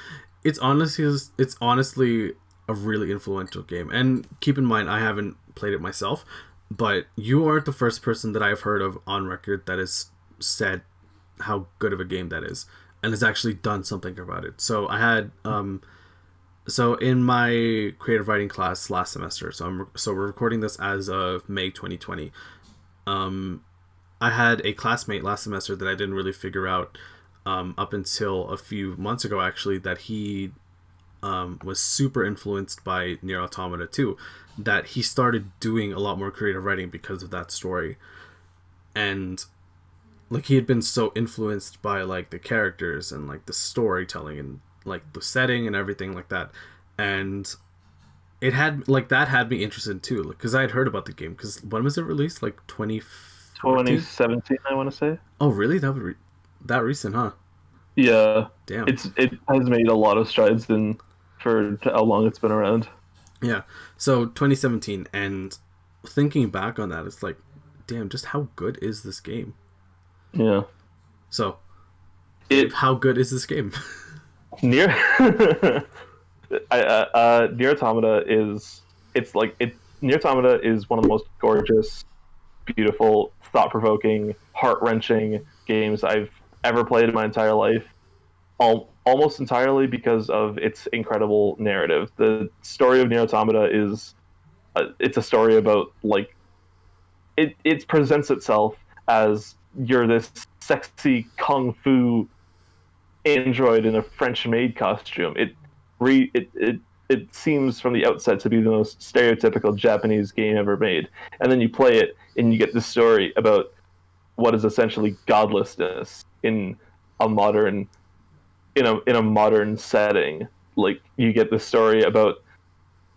honestly a really influential game. And keep in mind, I haven't played it myself, but you aren't the first person that I've heard of on record that has said how good of a game that is and has actually done something about it. So I had so in my creative writing class last semester, so we're recording this as of May 2020. I had a classmate last semester that I didn't really figure out up until a few months ago, actually, that he was super influenced by Nier Automata 2, that he started doing a lot more creative writing because of that story. And like, he had been so influenced by like the characters and like the storytelling and like the setting and everything like that. And it had like that had me interested too, because I had heard about the game. Because when was it released? Like 2017, I want to say. Oh, really? That recent, huh? Yeah. Damn. It has made a lot of strides for how long it's been around. Yeah. So 2017, and thinking back on that, it's like, damn, just how good is this game? Yeah. So, It how good is this game? Nier Nier Automata is Nier Automata is one of the most gorgeous, beautiful, thought-provoking, heart-wrenching games I've ever played in my entire life. Almost entirely because of its incredible narrative. The story of Nier Automata is it's a story about like it presents itself as you're this sexy kung fu android in a French maid costume. It seems from the outset to be the most stereotypical Japanese game ever made, and then you play it and you get this story about what is essentially godlessness a modern in a modern setting. Like you get this story about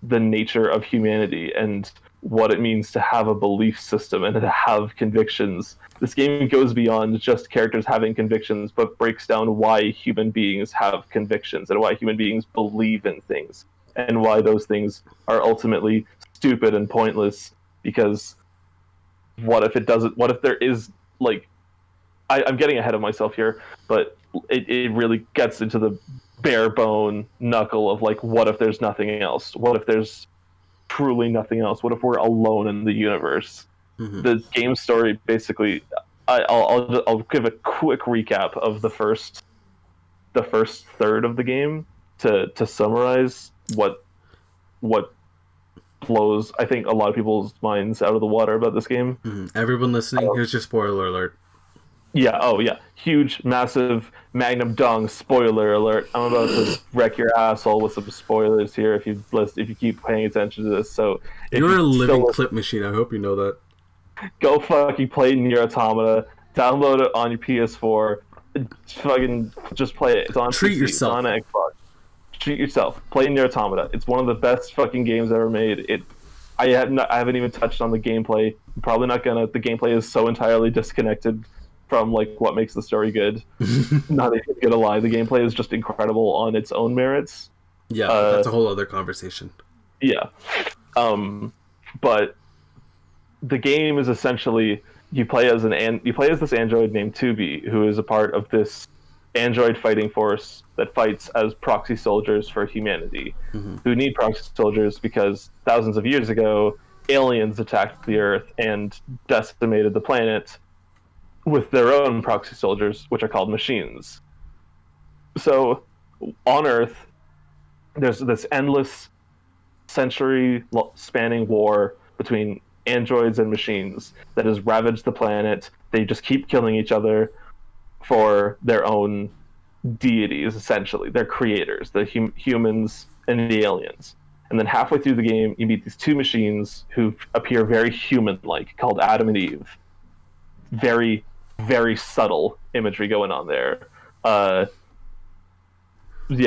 the nature of humanity and what it means to have a belief system and to have convictions. This game goes beyond just characters having convictions, but breaks down why human beings have convictions and why human beings believe in things and why those things are ultimately stupid and pointless. Because what if it doesn't? What if there is like I'm getting ahead of myself here, but it really gets into the bare bone knuckle of like, what if there's nothing else? What if there's truly nothing else? What if we're alone in the universe? Mm-hmm. The game story basically, I'll give a quick recap of the first third of the game to summarize what blows I think a lot of people's minds out of the water about this game. Mm-hmm. Everyone listening, here's your spoiler alert. Yeah, oh yeah. Huge, massive, magnum dong spoiler alert. I'm about to wreck your asshole with some spoilers here if you keep paying attention to this. So you're a living clip machine, I hope you know that. Go fucking play Nier Automata, download it on your PS4, fucking just play it. It's on Treat PC, yourself. it's on Xbox. Treat yourself. Play Nier Automata. It's one of the best fucking games ever made. I haven't even touched on the gameplay. I'm probably not gonna. The gameplay is so entirely disconnected from like what makes the story good. Not even gonna lie, the gameplay is just incredible on its own merits. Yeah, that's a whole other conversation. Yeah, but the game is essentially you play as this android named 2B, who is a part of this android fighting force that fights as proxy soldiers for humanity, who need proxy soldiers because thousands of years ago aliens attacked the Earth and decimated the planet with their own proxy soldiers, which are called machines. So on Earth, there's this endless century-spanning war between androids and machines that has ravaged the planet. They just keep killing each other for their own deities, essentially. They're creators, the humans and the aliens. And then halfway through the game, you meet these two machines who appear very human-like, called Adam and Eve. Very, very subtle imagery going on there. Yeah,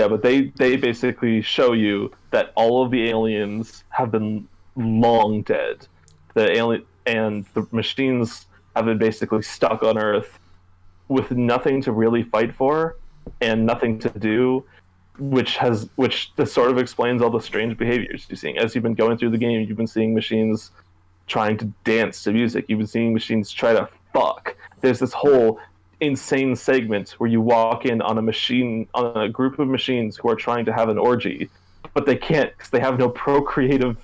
but they basically show you that all of the aliens have been long dead. The alien and the machines have been basically stuck on Earth with nothing to really fight for and nothing to do, which this sort of explains all the strange behaviors you're seeing. As you've been going through the game, you've been seeing machines trying to dance to music. You've been seeing machines try to fuck. There's this whole insane segment where you walk in on a group of machines who are trying to have an orgy, but they can't because they have no procreative.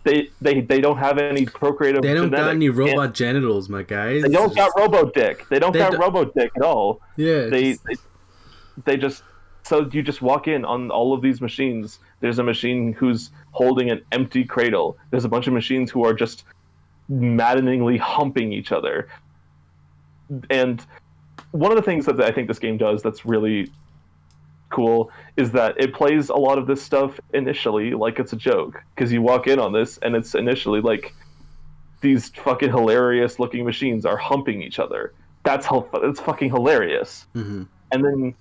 They don't have any procreative. They don't got any robot genitals, my guys. They don't got robo dick. They don't got robo dick at all. Yeah. They just. So you just walk in on all of these machines. There's a machine who's holding an empty cradle. There's a bunch of machines who are just maddeningly humping each other. And one of the things that I think this game does that's really cool is that it plays a lot of this stuff initially like it's a joke, because you walk in on this and it's initially like these fucking hilarious looking machines are humping each other. It's fucking hilarious. Mm-hmm. And then,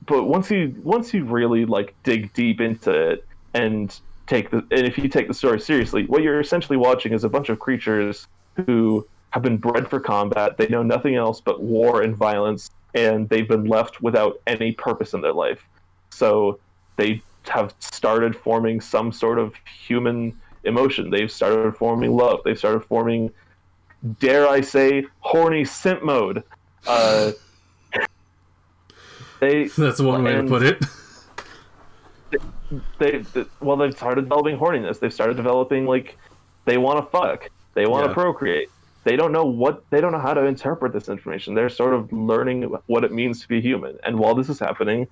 but once you really like dig deep into it and if you take the story seriously, what you're essentially watching is a bunch of creatures who have been bred for combat. They know nothing else but war and violence, and they've been left without any purpose in their life. So they have started forming some sort of human emotion. They've started forming love. They've started forming, dare I say, horny simp mode. That's one way to put it. They've started developing horniness. They've started developing, like, they want to fuck. They want to procreate. They don't know how to interpret this information. They're sort of learning what it means to be human. And while this is happening,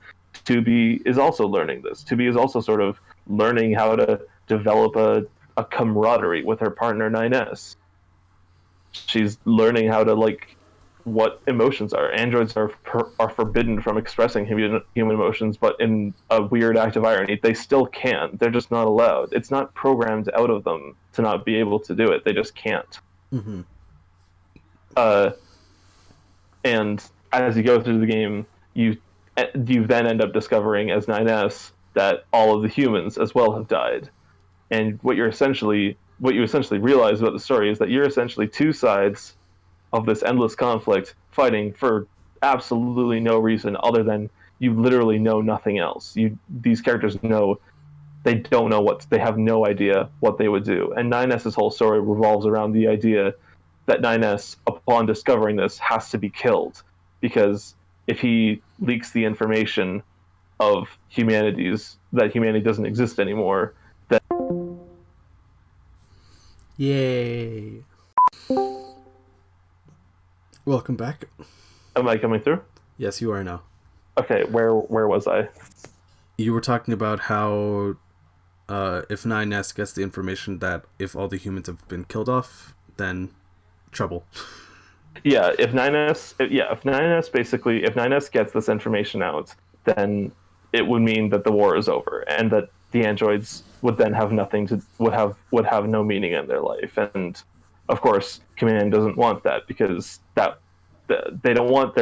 2B is also learning this. 2B is also sort of learning how to develop a camaraderie with her partner 9S. She's learning how to, like, what emotions are. Androids are forbidden from expressing human emotions, but in a weird act of irony, they still can. They're just not allowed. It's not programmed out of them to not be able to do it. They just can't. Mm-hmm. And as you go through the game, you then end up discovering as 9S that all of the humans as well have died. And what you essentially realize about the story is that you're essentially two sides of this endless conflict fighting for absolutely no reason other than you literally know nothing else. These characters know they don't know they have no idea what they would do. And 9S's whole story revolves around the idea that 9S, upon discovering this, has to be killed, because if he leaks the information of that humanity doesn't exist anymore, then... Yay. Welcome back. Am I coming through? Yes, you are now. Okay, where was I? You were talking about how if 9S gets the information that if all the humans have been killed off, then trouble. Yeah, if 9S gets this information out, then it would mean that the war is over, and that the androids would then have would have no meaning in their life. And of course, Command doesn't want that, because they don't want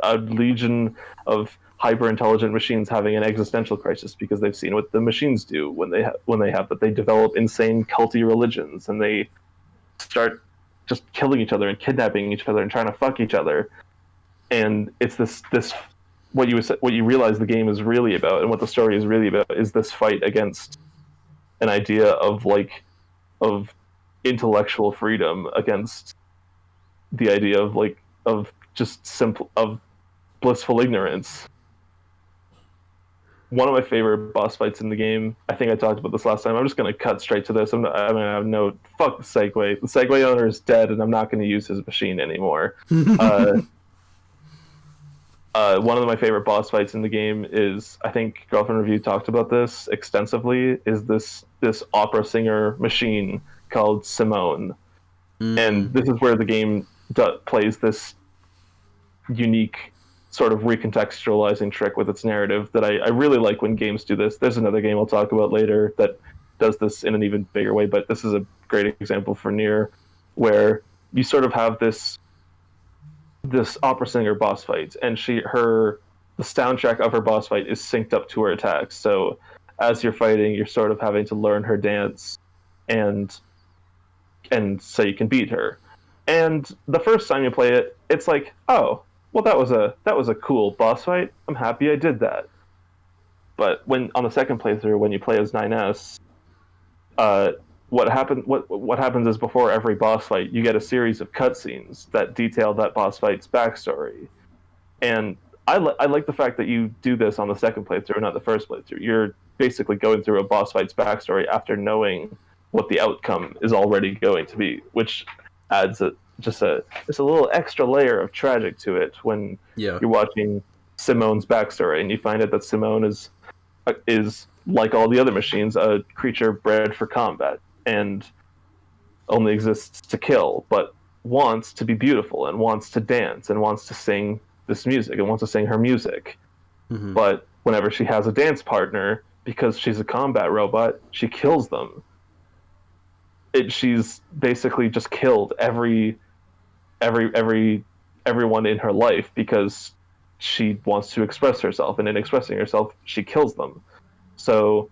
a legion of hyper intelligent machines having an existential crisis, because they've seen what the machines do when they have that. They develop insane culty religions, and they start just killing each other and kidnapping each other and trying to fuck each other. And it's this what you realize the game is really about, and what the story is really about, is this fight against an idea of intellectual freedom, against the idea of blissful ignorance. One of my favorite boss fights in the game, I think I talked about this last time. I'm just going to cut straight to this. Fuck the segue. The segue owner is dead, and I'm not going to use his machine anymore. One of my favorite boss fights in the game is, I think Girlfriend Review talked about this extensively, is this opera singer machine called Simone. And this is where the game plays this unique sort of recontextualizing trick with its narrative that I really like when games do this. There's another game I'll talk about later that does this in an even bigger way, but this is a great example for Nier, where you sort of have this opera singer boss fight, and the soundtrack of her boss fight is synced up to her attacks. So as you're fighting, you're sort of having to learn her dance, and so you can beat her. And the first time you play it, it's like, oh, well, that was a cool boss fight. I'm happy I did that. But when on the second playthrough, when you play as 9S, what happens is, before every boss fight, you get a series of cutscenes that detail that boss fight's backstory. And I like the fact that you do this on the second playthrough, not the first playthrough. You're basically going through a boss fight's backstory after knowing what the outcome is already going to be, which adds just a little extra layer of tragic to it when you're watching Simone's backstory, and you find out that Simone is like all the other machines, a creature bred for combat and only exists to kill, but wants to be beautiful and wants to dance and wants to sing this music and wants to sing her music. Mm-hmm. But whenever she has a dance partner, because she's a combat robot, she kills them. She's basically just killed everyone in her life because she wants to express herself, and in expressing herself, she kills them. So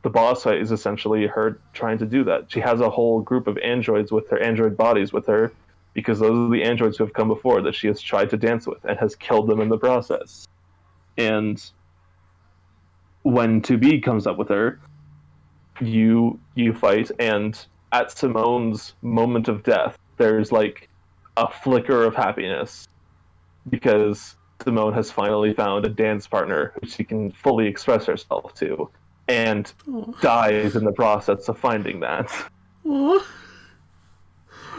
the boss fight is essentially her trying to do that. She has a whole group of androids with her, android bodies with her, because those are the androids who have come before that she has tried to dance with and has killed them in the process. And when 2B comes up with her, you fight, and at Simone's moment of death, there's like a flicker of happiness because Simone has finally found a dance partner who she can fully express herself to, and dies in the process of finding that. Aww.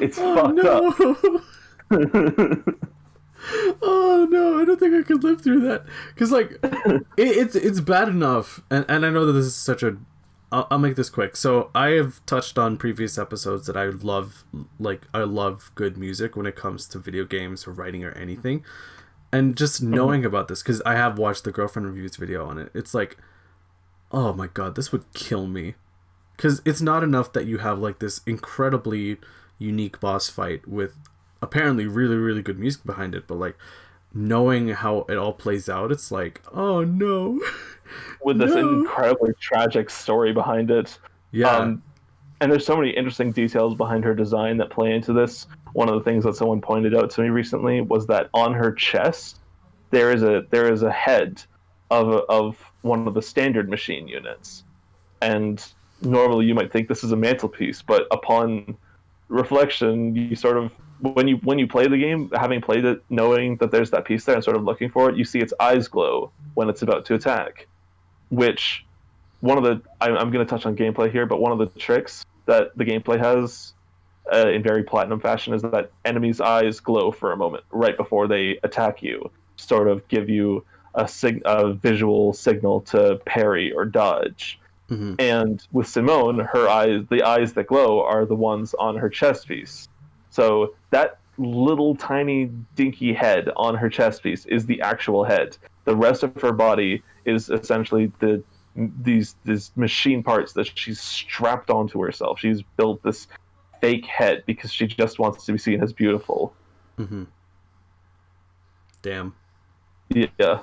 It's fucked up. Oh no, I don't think I could live through that. Because like, it's bad enough, and I know that this is such a. I'll make this quick. So I have touched on previous episodes that I love good music when it comes to video games or writing or anything, and just knowing about this because I have watched the Girlfriend Reviews video on it. It's like, oh my god, this would kill me. Because it's not enough that you have like this incredibly unique boss fight with apparently really, really good music behind it, but like knowing how it all plays out, it's like, oh no. With this incredibly tragic story behind it. Yeah. And there's so many interesting details behind her design that play into this. One of the things that someone pointed out to me recently was that on her chest there is a head of one of the standard machine units. And normally you might think this is a mantelpiece, but upon reflection, you sort of when you play the game, having played it, knowing that there's that piece there and sort of looking for it, you see its eyes glow when it's about to attack. Which I'm going to touch on gameplay here, but one of the tricks that the gameplay has in very Platinum fashion is that enemies' eyes glow for a moment right before they attack you, sort of give you a visual signal to parry or dodge. Mm-hmm. And with Simone, the eyes that glow are the ones on her chest piece. So that little tiny dinky head on her chest piece is the actual head. The rest of her body is essentially these machine parts that she's strapped onto herself. She's built this fake head because she just wants to be seen as beautiful. Mm-hmm. Damn. Yeah.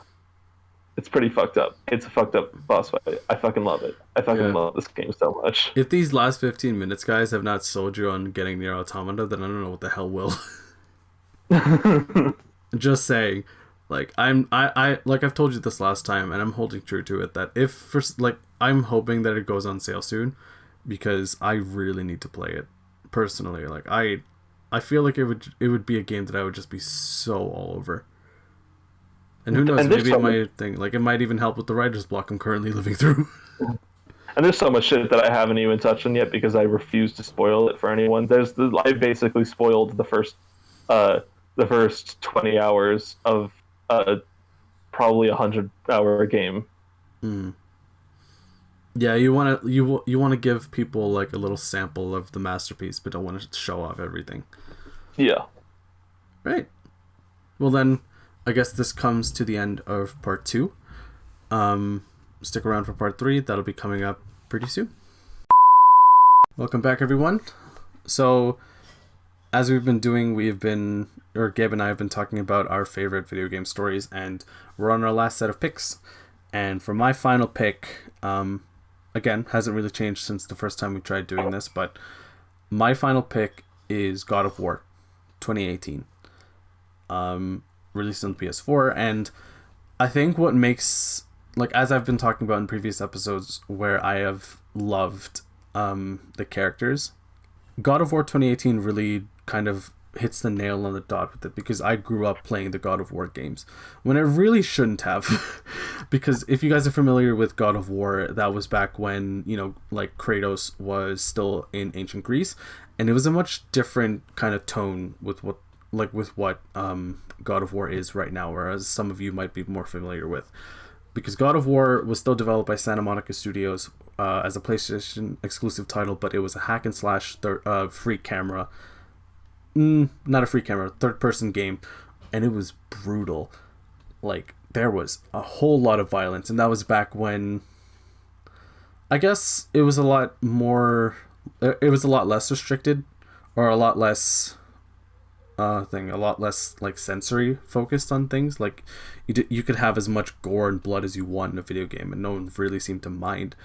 It's pretty fucked up. It's a fucked up boss fight. I fucking love it. I fucking love this game so much. If these last 15 minutes, guys, have not sold you on getting Nier Automata, then I don't know what the hell will. Just saying. Like, I like I've told you this last time, and I'm holding true to it, that I'm hoping that it goes on sale soon, because I really need to play it, personally. Like, I feel like it would be a game that I would just be so all over. And who knows, maybe it might even help with the writer's block I'm currently living through. And there's so much shit that I haven't even touched on yet because I refuse to spoil it for anyone. I basically spoiled the first 20 hours of probably 100-hour game. Yeah, you want to give people like a little sample of the masterpiece, but don't want to show off everything. Yeah. Right. Well then, I guess this comes to the end of part 2. Stick around for part 3. That'll be coming up pretty soon. Welcome back, everyone. So, as we've been doing, Gabe and I have been talking about our favorite video game stories, and we're on our last set of picks. And for my final pick, again, hasn't really changed since the first time we tried doing this, but my final pick is God of War 2018. Released on PS4, and I think what makes, like, as I've been talking about in previous episodes where I have loved the characters, God of War 2018 really kind of hits the nail on the dot with it, because I grew up playing the God of War games when I really shouldn't have. Because if you guys are familiar with God of War, that was back when, like, Kratos was still in ancient Greece, and it was a much different kind of tone with what God of War is right now, whereas some of you might be more familiar with. Because God of War was still developed by Santa Monica Studios as a PlayStation exclusive title, but it was a hack and slash free camera. Not a free camera, third person game, and it was brutal. Like, there was a whole lot of violence, and that was back when I guess it was a lot less restricted, or a lot less like sensory focused on things. Like, you could have as much gore and blood as you want in a video game, and no one really seemed to mind.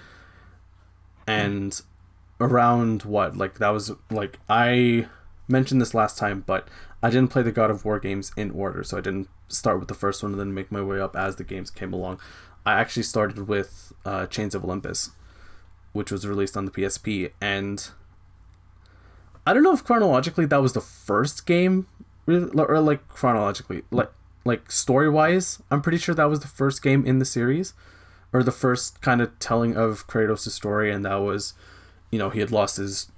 And around that was like, I mentioned this last time, but I didn't play the God of War games in order, so I didn't start with the first one and then make my way up as the games came along. I actually started with Chains of Olympus, which was released on the PSP, and I don't know if chronologically that was the first game, or like chronologically, like story wise, I'm pretty sure that was the first game in the series, or the first kind of telling of Kratos' story, and that was, he had lost his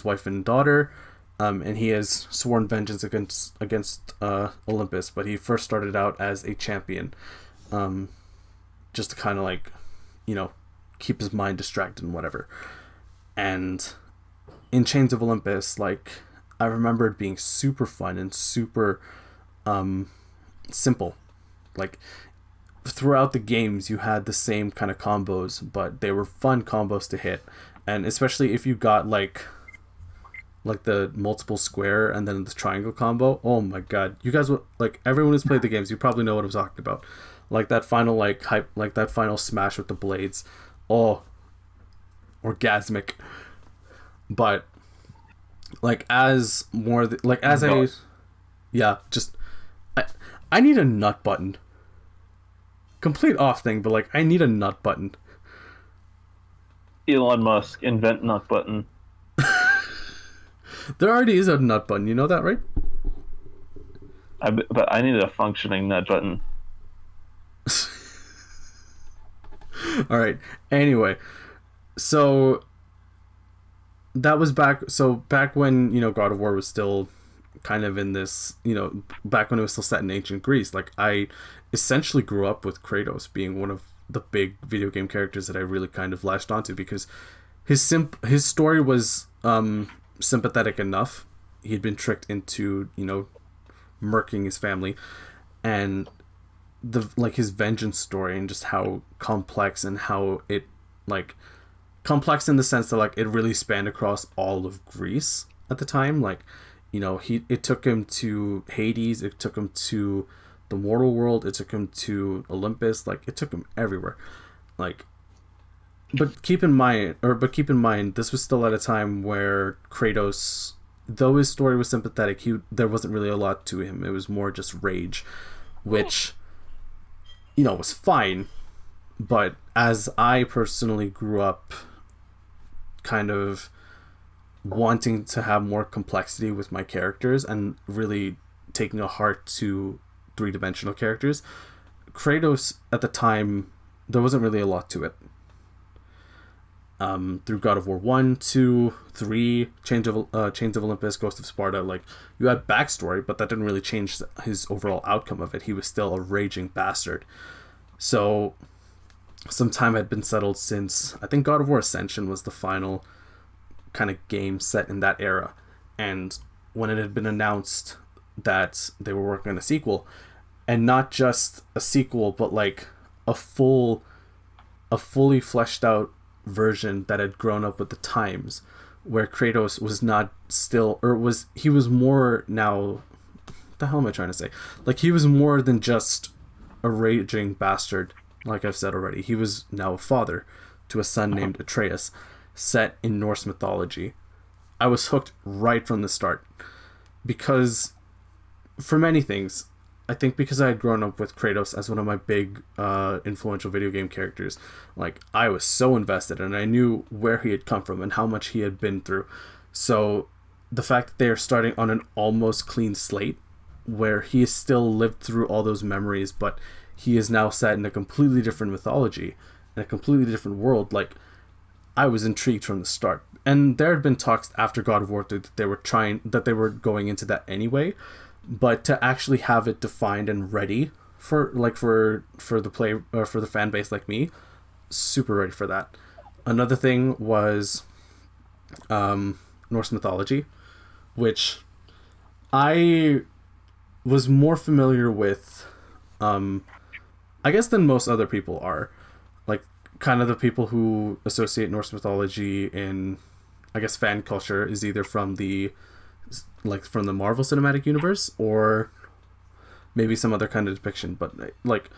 wife and daughter, and he has sworn vengeance against Olympus, but he first started out as a champion, just to kind of like, keep his mind distracted and whatever. And in Chains of Olympus, like, I remember it being super fun and super simple. Like, throughout the games you had the same kind of combos, but they were fun combos to hit, and especially if you got like the multiple square and then the triangle combo. Oh my god, you guys, like, everyone who's played the games, you probably know what I'm talking about. Like that final that final smash with the blades. Oh, orgasmic. But like, as more like as a yeah, just I need a nut button. Complete off thing, but like, I need a nut button. Elon Musk, invent nut button. There already is a nut button, you know that, right? But I need a functioning nut button. Alright, anyway. So, that was back when, God of War was still kind of in this, back when it was still set in ancient Greece. Like, I essentially grew up with Kratos being one of the big video game characters that I really kind of latched onto, because his story was sympathetic enough. He'd been tricked into, murking his family, and his vengeance story, and just how complex, and how it, like, complex in the sense that, like, it really spanned across all of Greece at the time. Like, it took him to Hades, it took him to the mortal world, it took him to Olympus, like, it took him everywhere. Like, but keep in mind, this was still at a time where Kratos, though his story was sympathetic, there wasn't really a lot to him. It was more just rage, which, was fine. But as I personally grew up kind of wanting to have more complexity with my characters and really taking a heart to three-dimensional characters, Kratos at the time, there wasn't really a lot to it. Through God of War 1, 2, 3, Chains of Olympus, Ghost of Sparta, like, you had backstory, but that didn't really change his overall outcome of it. He was still a raging bastard. So some time had been settled since, I think, God of War Ascension was the final kind of game set in that era. And when it had been announced that they were working on a sequel, and not just a sequel, but like a fully fleshed out version that had grown up with the times, where Kratos was not still, he was more now, what the hell am I trying to say? Like, he was more than just a raging bastard, like I've said already. He was now a father to a son named Atreus, set in Norse mythology. I was hooked right from the start, because for many things, I think because I had grown up with Kratos as one of my big influential video game characters, like, I was so invested, and I knew where he had come from and how much he had been through. So the fact that they are starting on an almost clean slate, where he has still lived through all those memories, but he is now set in a completely different mythology, in a completely different world, like, I was intrigued from the start. And there had been talks after God of War 2 that they were going into that anyway, but to actually have it defined and ready for the fan base like me, super ready for that. Another thing was Norse mythology, which I was more familiar with, I guess, than most other people are. Like, kind of the people who associate Norse mythology in, I guess, fan culture is either from the Marvel Cinematic Universe, or maybe some other kind of depiction. But, like,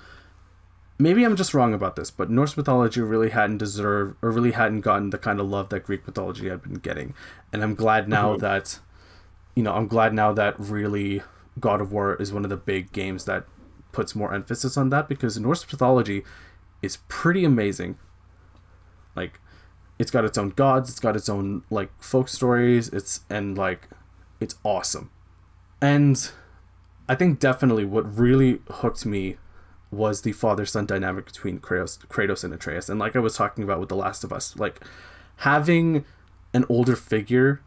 maybe I'm just wrong about this, but Norse mythology really hadn't gotten the kind of love that Greek mythology had been getting. And I'm glad now that really God of War is one of the big games that puts more emphasis on that, because Norse mythology is pretty amazing. Like, it's got its own gods, it's got its own like folk stories, it's awesome. And I think definitely what really hooked me was the father-son dynamic between Kratos and Atreus. And like I was talking about with The Last of Us, like having an older figure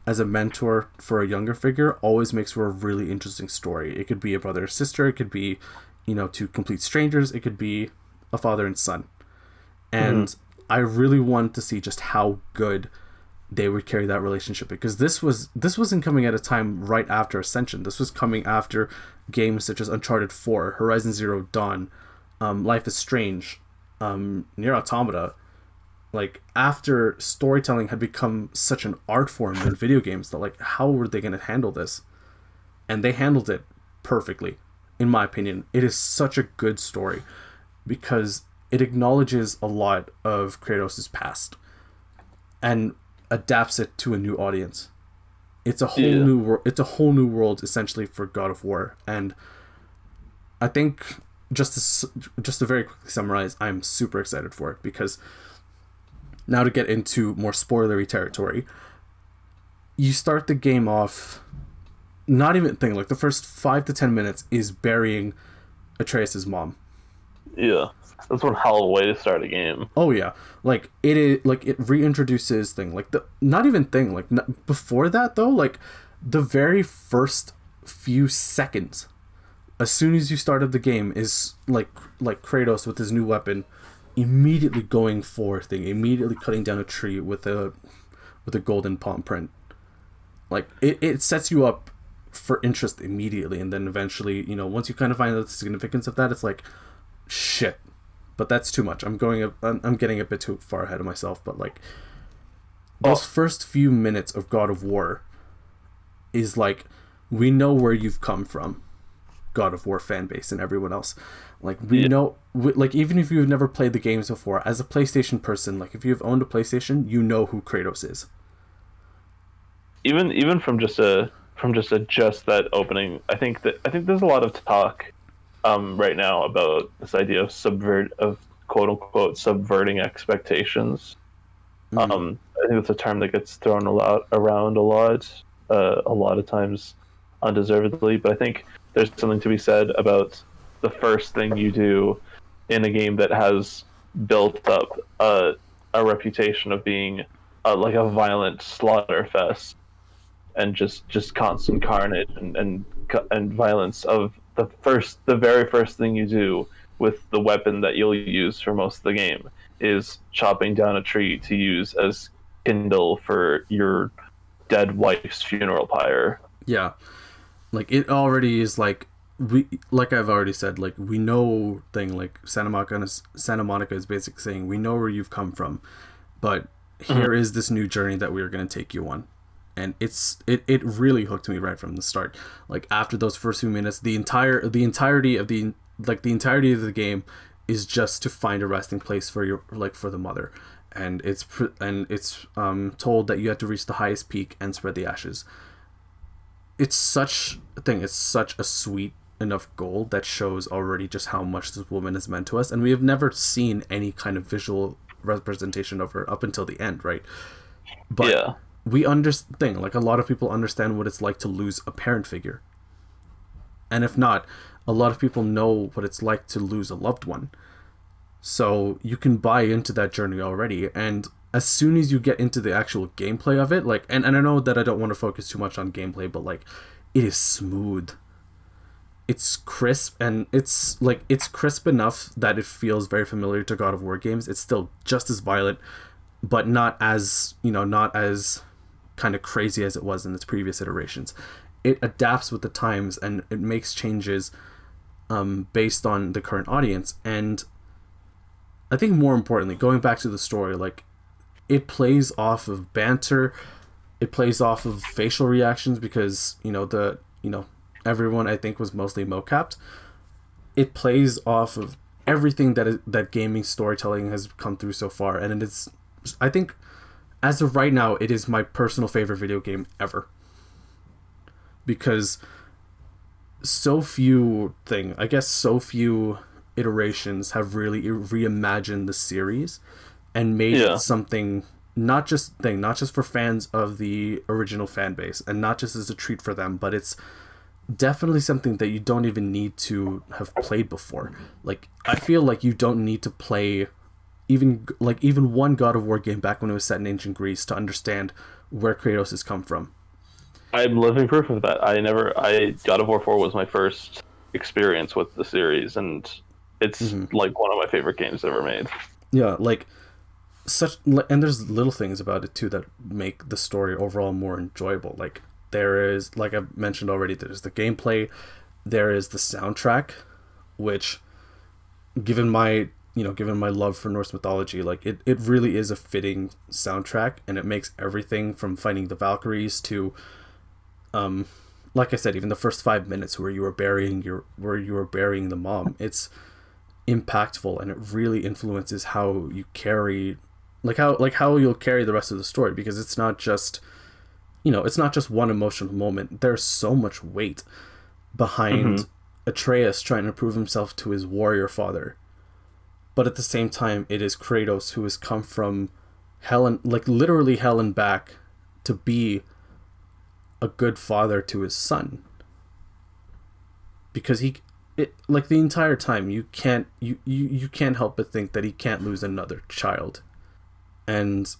as a mentor for a younger figure always makes for a really interesting story. It could be a brother or sister, it could be, two complete strangers, it could be a father and son. And I really wanted to see just how good they would carry that relationship, because this wasn't coming at a time right after Ascension. This was coming after games such as Uncharted 4, Horizon Zero Dawn, Life is Strange, Nier Automata. Like, after storytelling had become such an art form in video games, that like, how were they going to handle this? And they handled it perfectly, in my opinion. It is such a good story because it acknowledges a lot of Kratos' past and adapts it to a new audience. It's a whole new world essentially for God of War. And I think, just to very quickly summarize, I'm super excited for it, because now to get into more spoilery territory, you start the game off, not even thinking, like the first 5 to 10 minutes is burying Atreus' mom. Yeah, that's one hell of a way to start a game. Oh yeah, like it is, like it reintroduces thing, like the not even thing, like before that though, like the very first few seconds, as soon as you started the game, is like Kratos with his new weapon, immediately going for thing, immediately cutting down a tree with a golden palm print. Like it sets you up for interest immediately, and then eventually, once you kind of find out the significance of that, it's like, shit. But that's too much. I'm getting a bit too far ahead of myself. But like, those first few minutes of God of War is like, we know where you've come from, God of War fan base and everyone else. Like, we know, like, even if you've never played the games before, as a PlayStation person, like if you've owned a PlayStation, you know who Kratos is. Even from just that opening, I think there's a lot of talk right now about this idea of quote unquote subverting expectations. I think it's a term that gets thrown around a lot of times undeservedly, but I think there's something to be said about the first thing you do in a game that has built up a reputation of being like a violent slaughter fest and just constant carnage and violence, of the very first thing you do with the weapon that you'll use for most of the game is chopping down a tree to use as kindle for your dead wife's funeral pyre. Yeah, like it already is like I've already said, like we know thing, like Santa Monica is basically saying, we know where you've come from, but here is this new journey that we are going to take you on. And it really hooked me right from the start. Like after those first few minutes, the entirety of the game is just to find a resting place for the mother, and it's told that you have to reach the highest peak and spread the ashes. It's such a sweet enough goal that shows already just how much this woman has meant to us, and we have never seen any kind of visual representation of her up until the end, right? But yeah. We understand, like a lot of people understand what it's like to lose a parent figure. And if not, a lot of people know what it's like to lose a loved one. So you can buy into that journey already. And as soon as you get into the actual gameplay of it, like, and I know that I don't want to focus too much on gameplay, but like, it is smooth. It's crisp, and it's crisp enough that it feels very familiar to God of War games. It's still just as violent, but not as kind of crazy as it was in its previous iterations. It adapts with the times, and it makes changes based on the current audience. And I think more importantly, going back to the story, like it plays off of banter, it plays off of facial reactions, because everyone I think was mostly mocapped. It plays off of everything that gaming storytelling has come through so far, and it's, I think, as of right now, it is my personal favorite video game ever. Because so few so few iterations have really reimagined the series and made it Yeah. something not just for fans of the original fan base and not just as a treat for them, but it's definitely something that you don't even need to have played before. Like, I feel like you don't need to play even one God of War game back when it was set in ancient Greece to understand where Kratos has come from. I'm living proof of that. God of War 4 was my first experience with the series, and it's like one of my favorite games ever made. Yeah, like and there's little things about it too that make the story overall more enjoyable. Like, there is, like I've mentioned already, there's the gameplay, there is the soundtrack, which, given my love for Norse mythology, like it really is a fitting soundtrack, and it makes everything from fighting the Valkyries to like I said, even the first 5 minutes where you were burying the mom, it's impactful, and it really influences how you carry how you'll carry the rest of the story, because it's not just one emotional moment. There's so much weight behind Atreus trying to prove himself to his warrior father, but at the same time it is Kratos who has come from hell, and like literally hell and back, to be a good father to his son, because the entire time you can't help but think that he can't lose another child. And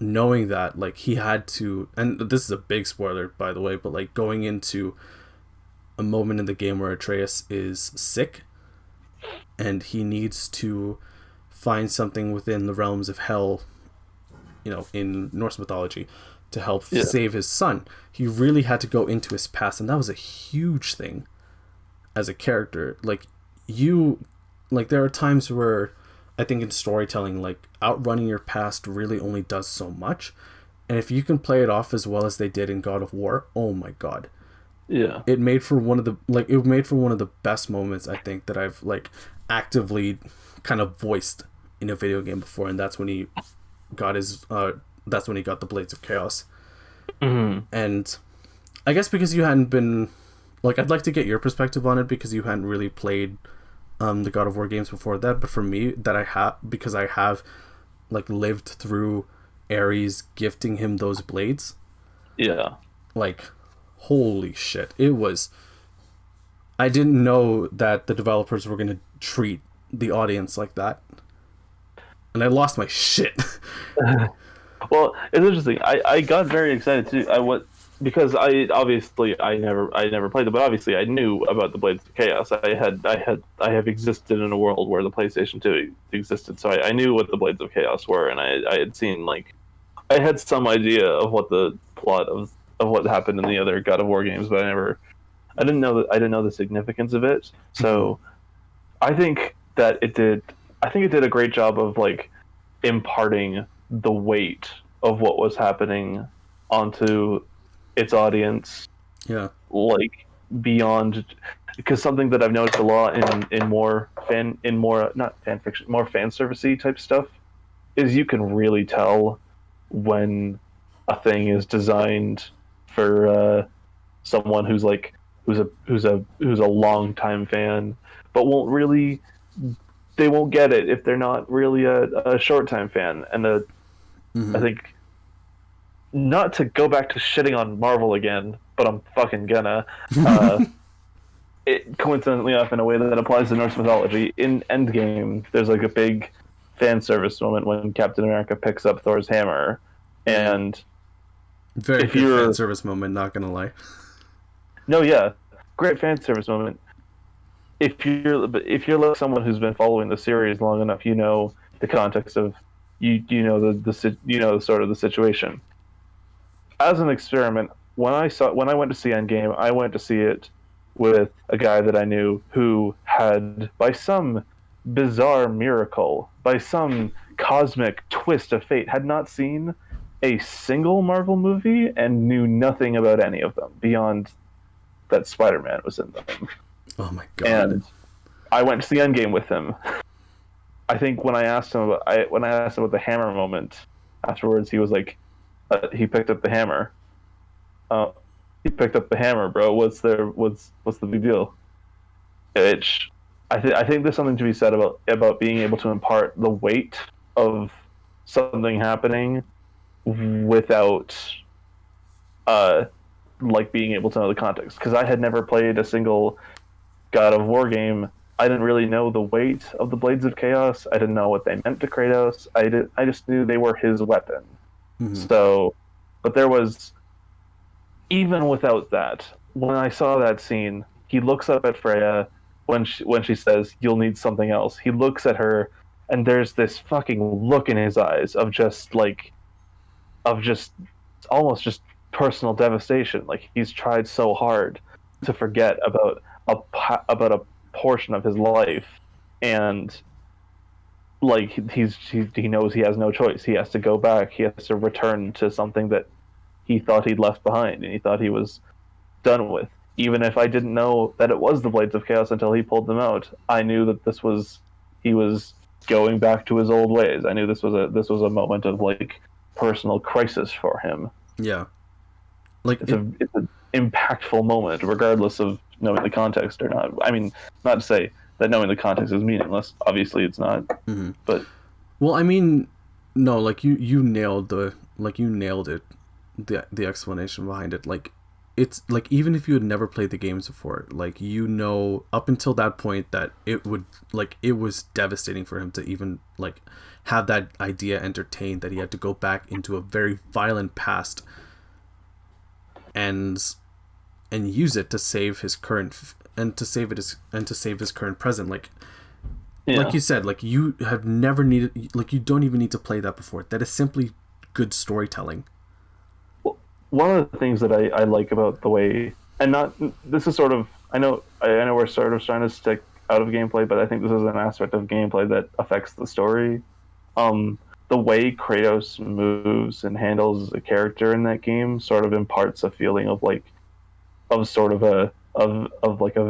knowing that, like, he had to, and this is a big spoiler by the way, but like going into a moment in the game where Atreus is sick and he needs to find something within the realms of hell, in Norse mythology, to help save his son. He really had to go into his past, and that was a huge thing as a character. There are times where I think in storytelling, like, outrunning your past really only does so much, and if you can play it off as well as they did in God of War, oh my god. Yeah. It made for one of the best moments, I think, that I've like actively kind of voiced in a video game before, and that's when he got the Blades of Chaos. And I guess because you hadn't been, like, I'd like to get your perspective on it, because you hadn't really played the God of War games before that, but for me, because I have like lived through Ares gifting him those blades. Yeah. Like, holy shit. I didn't know that the developers were going to treat the audience like that. And I lost my shit. Well, it's interesting. I got very excited too. Because I never played them, but obviously I knew about the Blades of Chaos. I have existed in a world where the PlayStation 2 existed, so I knew what the Blades of Chaos were, and I had seen, like, I had some idea of what the plot of what happened in the other God of War games, but I didn't know the significance of it. So I think it did a great job of, like, imparting the weight of what was happening onto its audience. Yeah. Like, beyond, because something that I've noticed a lot in more not fan fiction, more fan servicey type stuff, is you can really tell when a thing is designed for someone who's a long time fan, but they won't get it if they're not really a short time fan. And I think, not to go back to shitting on Marvel again, but I'm fucking gonna. It coincidentally enough, in a way that applies to Norse mythology, in Endgame, there's like a big fan service moment when Captain America picks up Thor's hammer, and very good fan service moment. Not gonna lie. No, yeah, great fan service moment. If you're like someone who's been following the series long enough, you know the context of the sort of the situation. As an experiment, when I went to see Endgame, I went to see it with a guy that I knew who had, by some bizarre miracle, by some cosmic twist of fate, had not seen a single Marvel movie and knew nothing about any of them beyond that Spider-Man was in them. Oh my god! And I went to see Endgame with him. I think when I asked him about the hammer moment afterwards, he was like, he picked up the hammer. he picked up the hammer, bro. What's the big deal? It's I think there's something to be said about being able to impart the weight of something happening without like being able to know the context. Because I had never played a single God of War game. I didn't really know the weight of the Blades of Chaos. I didn't know what they meant to Kratos. I just knew they were his weapon. Mm-hmm. So, but there was, even without that, when I saw that scene, he looks up at Freya when she says, "You'll need something else." He looks at her, and there's this fucking look in his eyes of just almost just personal devastation. Like he's tried so hard to forget about a portion of his life, and like he knows he has no choice. He has to go back. He has to return to something that he thought he'd left behind and he thought he was done with. Even if I didn't know that it was the Blades of Chaos until he pulled them out, I knew that he was going back to his old ways. I knew this was a moment of like personal crisis for him. Yeah, like it's an impactful moment, regardless of knowing the context or not. I mean, not to say that knowing the context is meaningless. Obviously, it's not. Mm-hmm. But well, I mean, no, like you nailed it. The explanation behind it, like it's like even if you had never played the games before, like up until that point that it was devastating for him to even like have that idea entertained, that he had to go back into a very violent past and use it to save his current his current present. Like you said, like you have never needed, like you don't even need to play that before. That is simply good storytelling. One of the things that I like about the way, and not this is sort of, I know we're sort of trying to stick out of gameplay, but I think this is an aspect of gameplay that affects the story. The way Kratos moves and handles a character in that game sort of imparts a feeling of like a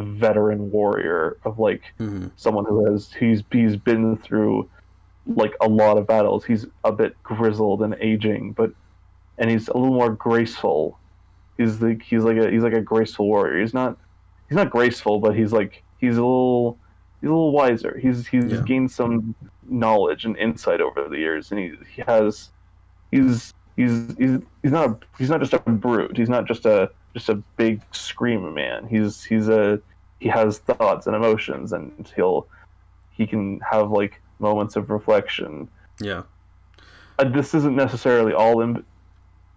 veteran warrior, of like someone he's been through like a lot of battles. He's a bit grizzled and aging, and he's a little more graceful. He's like a graceful warrior. He's not graceful, but he's a little wiser. He's gained some knowledge and insight over the years, and he's not just a brute. He's not just a big scream man. He has thoughts and emotions, and he can have like moments of reflection. Yeah. This isn't necessarily all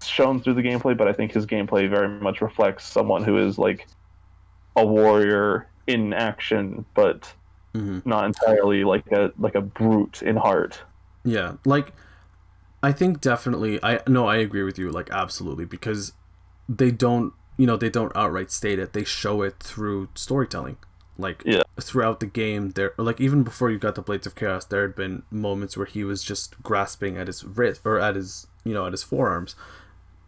shown through the gameplay, but I think his gameplay very much reflects someone who is like a warrior in action, but not entirely like a brute in heart. Yeah, like I think definitely I agree with you, like absolutely, because they don't outright state it. They show it through storytelling. Like throughout the game, there, like even before you got the Blades of Chaos, there had been moments where he was just grasping at his wrist or at his forearms,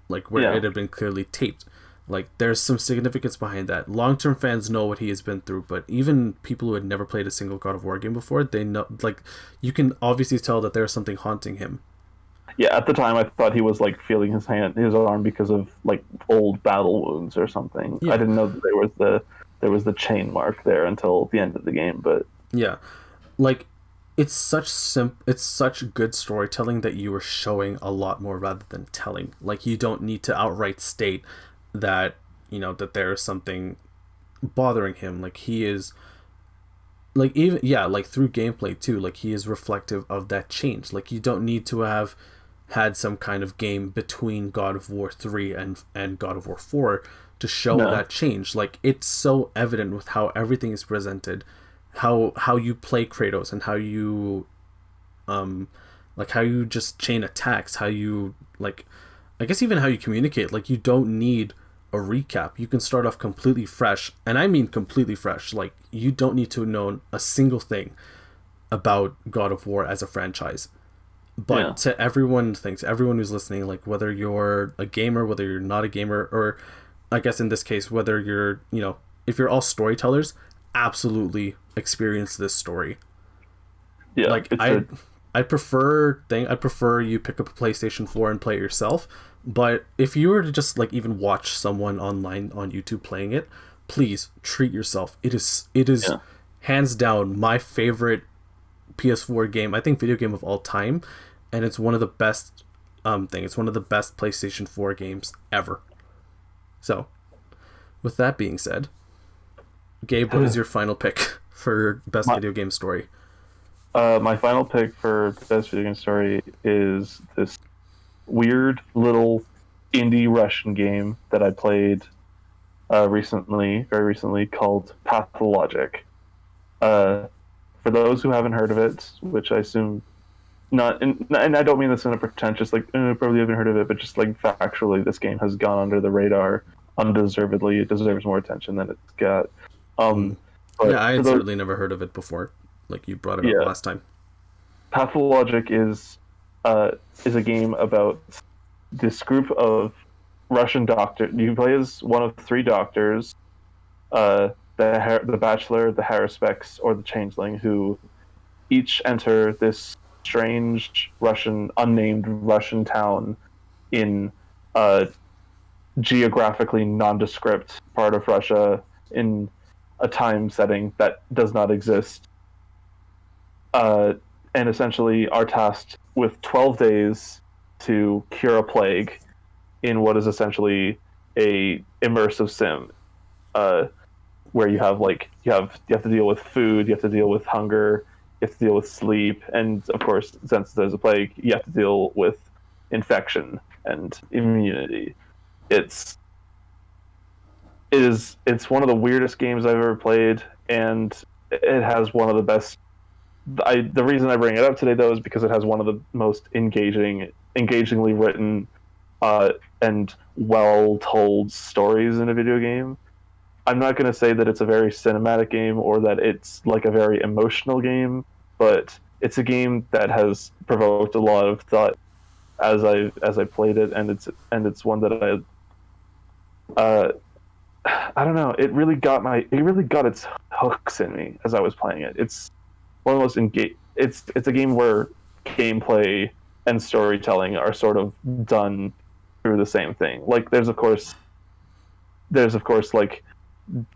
like where it had been clearly taped. Like there's some significance behind that. Long-term fans know what he has been through, but even people who had never played a single God of War game before, they know, like you can obviously tell that there's something haunting him. Yeah, at the time I thought he was like feeling his arm because of like old battle wounds or something. Yeah. I didn't know that there was the chain mark there until the end of the game, but yeah, like it's such good storytelling that you are showing a lot more rather than telling. Like you don't need to outright state that that there is something bothering him. Like he is, like even like through gameplay too, like he is reflective of that change. Like you don't need to have had some kind of game between God of War 3 and God of War 4 to show that change. Like it's so evident with how everything is presented, how you play Kratos, and how you like how you just chain attacks, how you like, I guess even how you communicate. Like you don't need a recap. You can start off completely fresh, and I mean completely fresh. Like you don't need to know a single thing about God of War as a franchise. But to everyone who's listening, like whether you're a gamer, whether you're not a gamer, or I guess in this case, whether you're, if you're all storytellers, absolutely experience this story. Yeah, like I prefer you pick up a PlayStation 4 and play it yourself. But if you were to just like even watch someone online on YouTube playing it, please treat yourself. It is Yeah. hands down my favorite PS4 game, I think video game of all time, and it's one of the best it's one of the best PlayStation 4 games ever. So, with that being said, Gabe, what is your final pick for best My, video game story? my final pick for the best video game story is this weird little indie Russian game that I played very recently, called Pathologic. For those who haven't heard of it, which I assume not, and I don't mean this in a pretentious, like, probably haven't heard of it, but just like factually, this game has gone under the radar undeservedly. It deserves more attention than it's got. But Yeah, I had for those, certainly never heard of it before. Like you brought it up yeah, last time. Pathologic is a game about this group of Russian doctors. You play as one of three doctors, the Bachelor, the Haruspex, or the Changeling, who each enter this strange unnamed Russian town in a geographically nondescript part of Russia in a time setting that does not exist. And essentially are tasked with 12 days to cure a plague in what is essentially a immersive sim, where you have to deal with food, you have to deal with hunger, you have to deal with sleep, and of course, since there's a plague, you have to deal with infection and immunity. It's it's one of the weirdest games I've ever played, and it has one of the best. The reason I bring it up today, though, is because it has one of the most engagingly written, and well-told stories in a video game. I'm not going to say that it's a very cinematic game or that it's like a very emotional game, but it's a game that has provoked a lot of thought as I played it, and it's one that I don't know. It really got its hooks in me as I was playing it. It's one of the most it's a game where gameplay and storytelling are sort of done through the same thing. Like there's of course like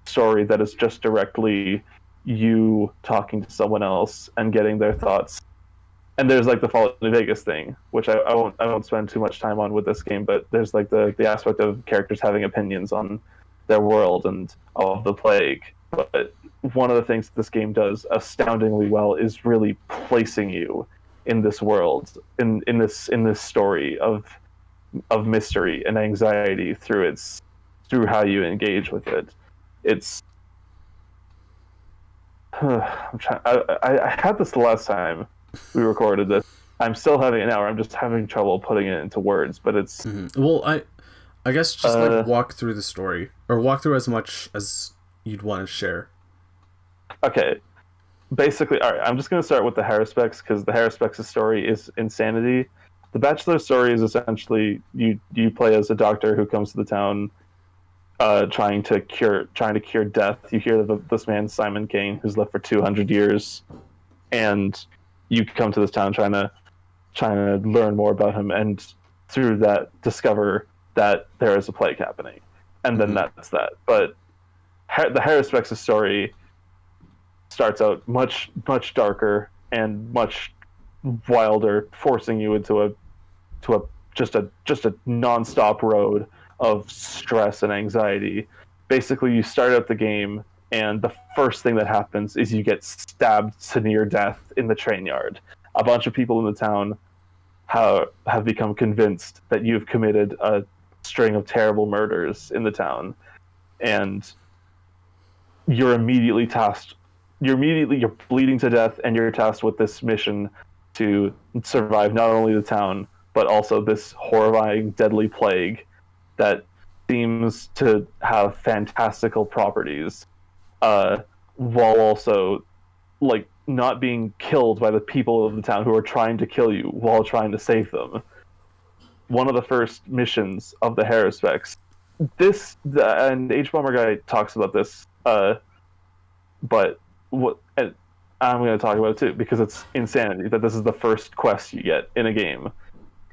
story that is just directly you talking to someone else and getting their thoughts. And there's like the Fallout New Vegas thing, which I won't spend too much time on with this game, but there's like the aspect of characters having opinions on their world and of the plague. But one of the things this game does astoundingly well is really placing you in this world, in this story of mystery and anxiety through how you engage with it. It's I had this the last time we recorded this. I'm still having it now. I'm just having trouble putting it into words, but it's Well, I guess just like walk through the story or walk through as much as you'd want to share. Okay. Basically, all right, I'm just going to start with the Haruspex because the Haruspex story is insanity. The Bachelor story is essentially you play as a doctor who comes to the town trying to cure death. You hear of this man Simon Kane who's lived for 200 years, and you come to this town trying to learn more about him, and through that discover that there is a plague happening, and then that's that. But the Haruspex story starts out much darker and much wilder, forcing you into a just a non-stop road of stress and anxiety. Basically, you start out the game, and the first thing that happens is you get stabbed to near death in the train yard. A bunch of people in the town have become convinced that you've committed a string of terrible murders in the town, and you're immediately tasked. You're bleeding to death, and you're tasked with this mission to survive not only the town but also this horrifying, deadly plague that seems to have fantastical properties, while also like not being killed by the people of the town who are trying to kill you while trying to save them. One of the first missions of the Haruspex, and H Bomber Guy talks about this, but I'm going to talk about it too, because it's insanity that this is the first quest you get in a game.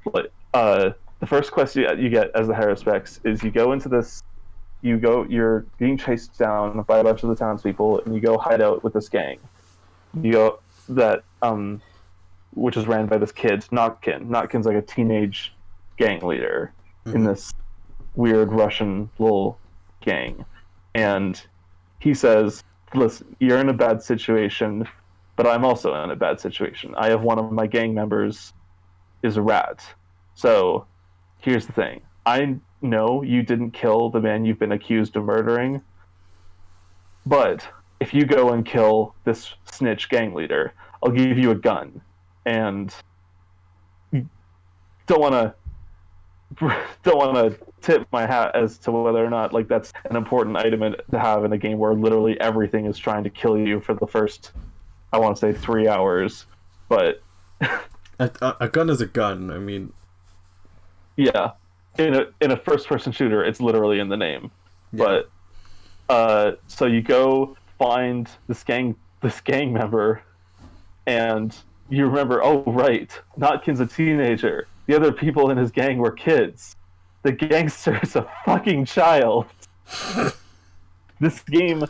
Like, the first quest you get as the Haruspex is you go into this. You're being chased down by a bunch of the townspeople, and you go hide out with this gang. You go that which is ran by this kid, Notkin. Notkin's like a teenage gang leader in this weird Russian little gang, and he says, "Listen, you're in a bad situation, but I'm also in a bad situation. I have one of my gang members is a rat. So here's the thing. I know you didn't kill the man you've been accused of murdering, but if you go and kill this snitch gang leader, I'll give you a gun." And don't want to tip my hat as to whether or not like that's an important item to have in a game where literally everything is trying to kill you for the first, I want to say, 3 hours. But a gun is a gun. I mean, yeah, in a first person shooter, it's literally in the name. Yeah. But so you go find this gang member, and you remember, oh right, Notkin's a teenager. The other people in his gang were kids. The gangster is a fucking child. This game.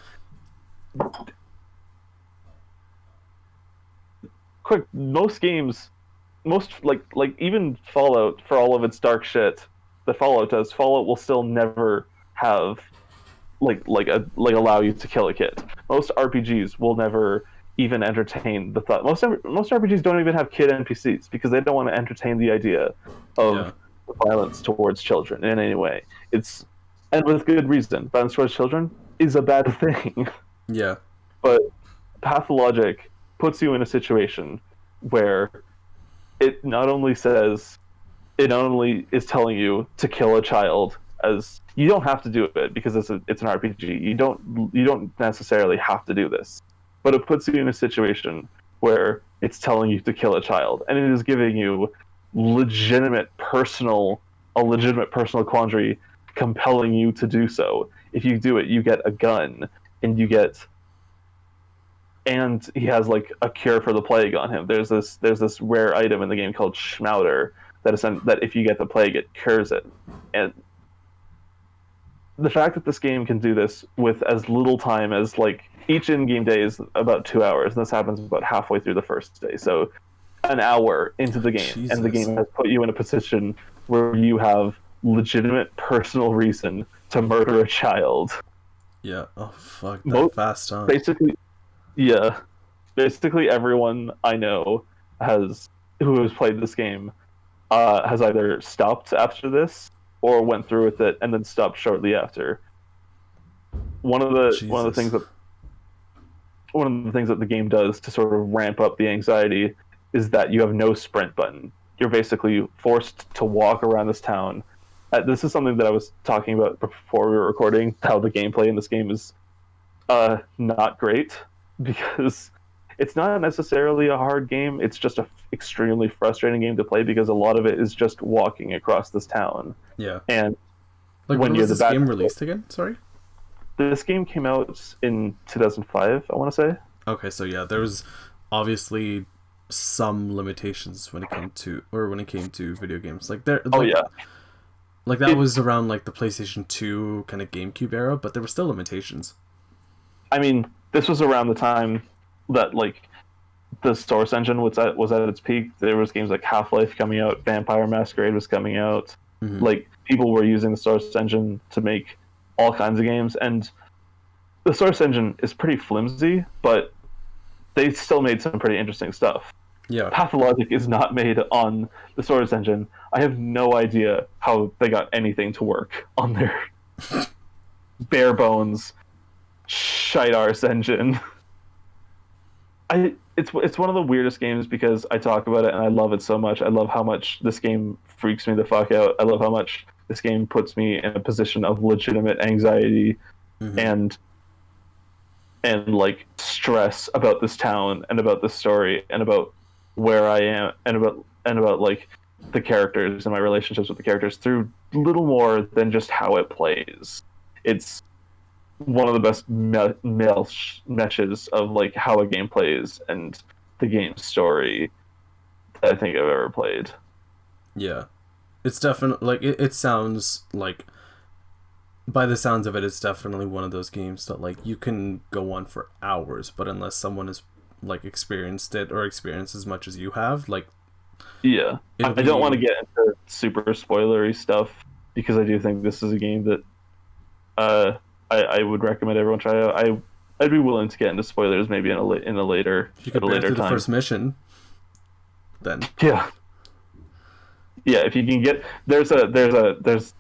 Quick, most games, like even Fallout, for all of its dark shit that Fallout does, Fallout will still never have allow you to kill a kid. Most RPGs will never even entertain the thought. Most RPGs don't even have kid NPCs because they don't want to entertain the idea of violence towards children in any way. And with good reason. Violence towards children is a bad thing. Yeah. But Pathologic puts you in a situation where it not only is telling you to kill a child, as you don't have to do it because it's an RPG. You don't necessarily have to do this. But it puts you in a situation where it's telling you to kill a child, and it is giving you a legitimate personal quandary, compelling you to do so. If you do it, you get a gun, and he has like a cure for the plague on him. There's this rare item in the game called Schmauder that if you get the plague, it cures it. And the fact that this game can do this with as little time as like each in-game day is about 2 hours, and this happens about halfway through the first day. So an hour into the game, Jesus. And the game has put you in a position where you have legitimate personal reason to murder a child. Yeah. Oh fuck. That fast, huh? Basically everyone I know who has played this game has either stopped after this or went through with it and then stopped shortly after. One of the things that the game does to sort of ramp up the anxiety is that you have no sprint button. You're basically forced to walk around this town. This is something that I was talking about before we were recording, how the gameplay in this game is not great, because it's not necessarily a hard game. It's just an extremely frustrating game to play because a lot of it is just walking across this town. Yeah. And when was this game released again? Sorry? This game came out in 2005, I want to say. Okay, so yeah, there was obviously some limitations when it came to video games. Like that was around like the PlayStation 2 kind of GameCube era, but there were still limitations. I mean, this was around the time that like the Source Engine was at its peak. There was games like Half-Life coming out, Vampire Masquerade was coming out. Mm-hmm. Like people were using the Source Engine to make all kinds of games, and the Source Engine is pretty flimsy, but they still made some pretty interesting stuff. Yeah. Pathologic is not made on the Source Engine. I have no idea how they got anything to work on their bare bones shite arse engine. It's one of the weirdest games because I talk about it and I love it so much. I love how much this game freaks me the fuck out. I love how much this game puts me in a position of legitimate anxiety and like stress about this town and about this story and about where I am and about like the characters and my relationships with the characters through little more than just how it plays. It's one of the best meshes of like how a game plays and the game's story that I think I've ever played. Yeah, it's definitely like it sounds like, by the sounds of it, it's definitely one of those games that like you can go on for hours, but unless someone has like experienced it or experienced as much as you have, like Yeah, it'll I don't want to be get into super spoilery stuff because I do think this is a game that uh, I would recommend everyone try out. I'd be willing to get into spoilers maybe in a later if you at could a bear later through the time. first mission, then Yeah, yeah. If you can get there's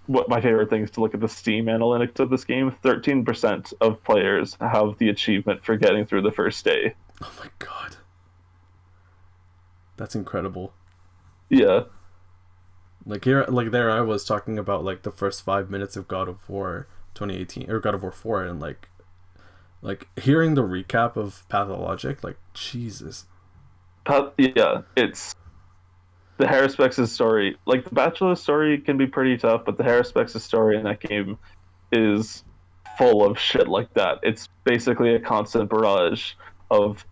what my favorite thing is to look at the Steam analytics of this game. 13% of players have the achievement for getting through the first day. oh my god, that's incredible. Yeah, Like here, like there, I was talking about like the first 5 minutes of God of War 2018 or God of War 4, and like hearing the recap of Pathologic, like Jesus. yeah. It's the Harrispex's story. Like the Bachelor's story can be pretty tough, but the Harrispex's story in that game is full of shit like that. It's basically a constant barrage of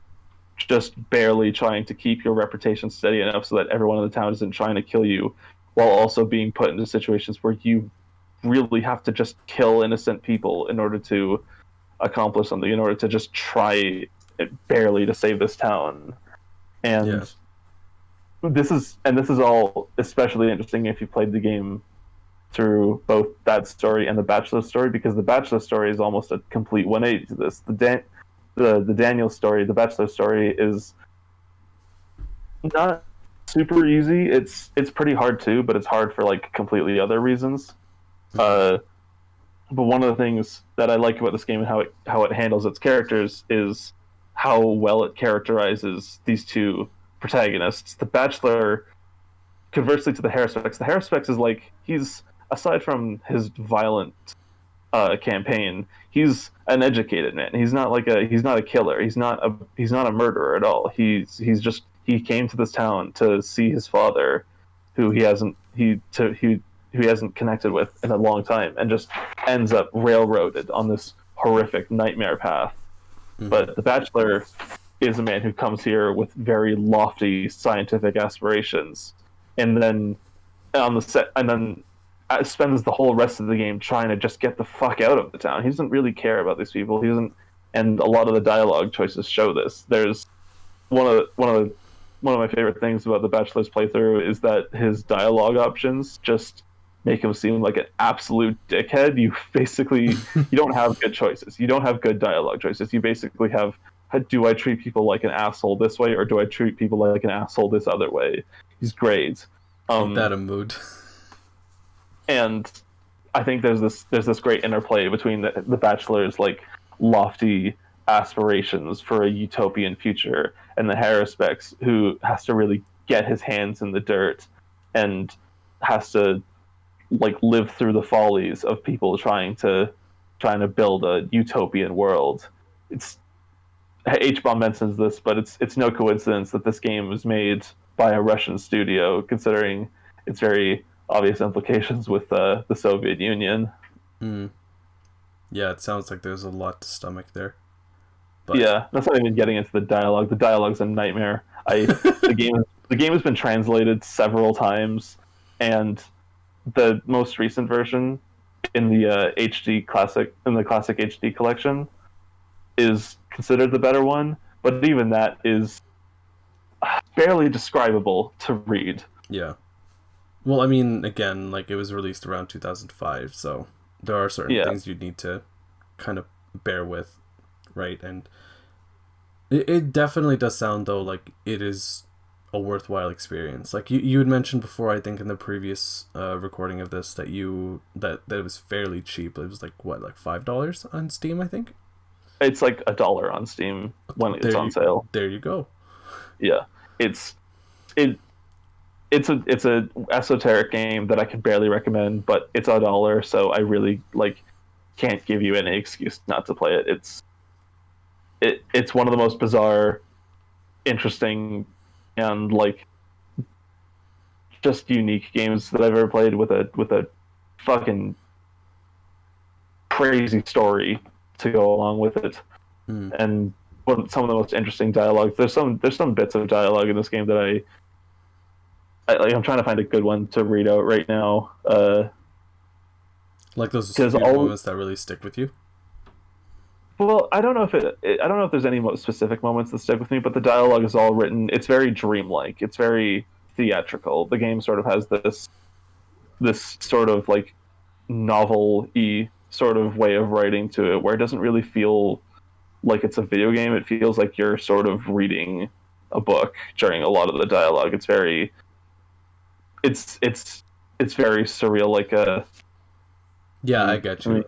just barely trying to keep your reputation steady enough so that everyone in the town isn't trying to kill you, while also being put into situations where you really have to just kill innocent people in order to accomplish something, in order to just try barely to save this town. Yeah. And this is all especially interesting if you played the game through both that story and the Bachelor story, because the Bachelor story is almost a complete 180 to this. The Daniel story, the Bachelor story, is not super easy. It's pretty hard too, but it's hard for like completely other reasons. Uh, but one of the things that I like about this game and how it handles its characters is how well it characterizes these two protagonists. The Bachelor, conversely to the Harrispex is like he's, aside from his violent campaign, he's an educated man. He's not a killer. He's not a murderer at all. He's just he came to this town to see his father, who he hasn't connected with in a long time, and just ends up railroaded on this horrific nightmare path. Mm-hmm. But the Bachelor is a man who comes here with very lofty scientific aspirations, and then on the set, and then spends the whole rest of the game trying to just get the fuck out of the town. He doesn't really care about these people. He doesn't, and a lot of the dialogue choices show this. There's one of my favorite things about the Bachelor's playthrough is that his dialogue options just make him seem like an absolute dickhead. You don't have good choices. You don't have good dialogue choices. You basically have, do I treat people like an asshole this way, or do I treat people like an asshole this other way? He's great. Ain't that a mood? And I think there's this great interplay between the Bachelor's like lofty aspirations for a utopian future and the Harrispex, who has to really get his hands in the dirt and has to like live through the follies of people trying to build a utopian world. It's H-Bomb mentions this, but it's no coincidence that this game was made by a Russian studio, considering its very obvious implications with the Soviet Union. Mm. Yeah, it sounds like there's a lot to stomach there. But yeah, that's not even getting into the dialogue. The dialogue's a nightmare. The game has been translated several times, and the most recent version in the classic HD collection is considered the better one, but even that is barely describable to read. Yeah. Well, I mean, again, like it was released around 2005, so there are certain things you need to kind of bear with, right? And it definitely does sound, though, like it is a worthwhile experience. Like you had mentioned before, I think in the previous recording of this, that it was fairly cheap. It was like what, like $5 on Steam, I think. It's like $1 on Steam when it's on sale. There you go. Yeah, it's a esoteric game that I can barely recommend, but it's $1, so I really can't give you any excuse not to play it. It's one of the most bizarre, interesting, and just unique games that I've ever played, with a fucking crazy story to go along with it. And some of the most interesting dialogue. There's some bits of dialogue in this game that I'm trying to find a good one to read out right now. Like those few moments that really stick with you. Well, I don't know if there's any specific moments that stick with me, but the dialogue is all written. It's very dreamlike. It's very theatrical. The game sort of has this sort of like novel-y sort of way of writing to it, where it doesn't really feel like it's a video game. It feels like you're sort of reading a book during a lot of the dialogue. It's very surreal, like a. Yeah, I get you.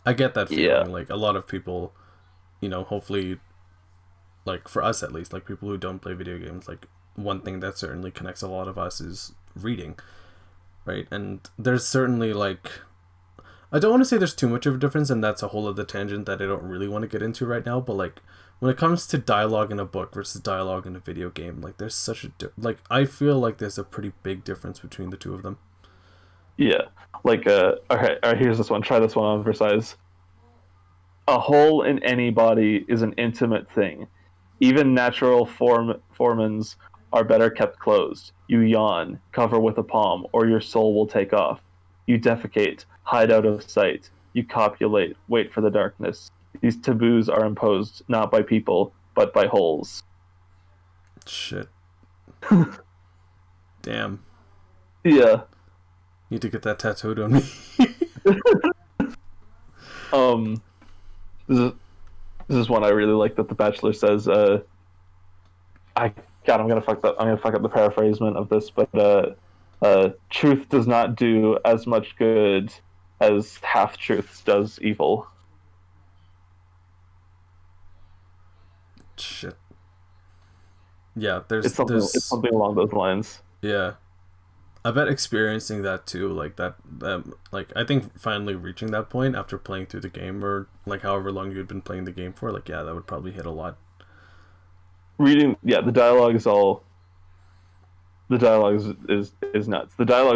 I get that feeling. Yeah. Like a lot of people, hopefully, like for us at least, like people who don't play video games, like one thing that certainly connects a lot of us is reading, right? And there's certainly like, I don't want to say there's too much of a difference, and that's a whole other tangent that I don't really want to get into right now, but like when it comes to dialogue in a book versus dialogue in a video game, like there's such a I feel like there's a pretty big difference between the two of them. Yeah, like all right, here's this one. Try this one on for size. A hole in any body is an intimate thing. Even natural formans are better kept closed. You yawn, cover with a palm, or your soul will take off. You defecate, hide out of sight. You copulate, wait for the darkness. These taboos are imposed not by people, but by holes. Shit. Damn. Yeah. Need to get that tattooed on me. This is one I really like that The Bachelor says. I'm gonna fuck up the paraphrasement of this, but truth does not do as much good as half truths does evil. Shit. Yeah, it's something along those lines. Yeah. I bet experiencing that too, like that, like I think finally reaching that point after playing through the game, or like however long you had been playing the game for, like yeah, that would probably hit a lot. Reading, yeah, the dialogue is nuts. The dialogue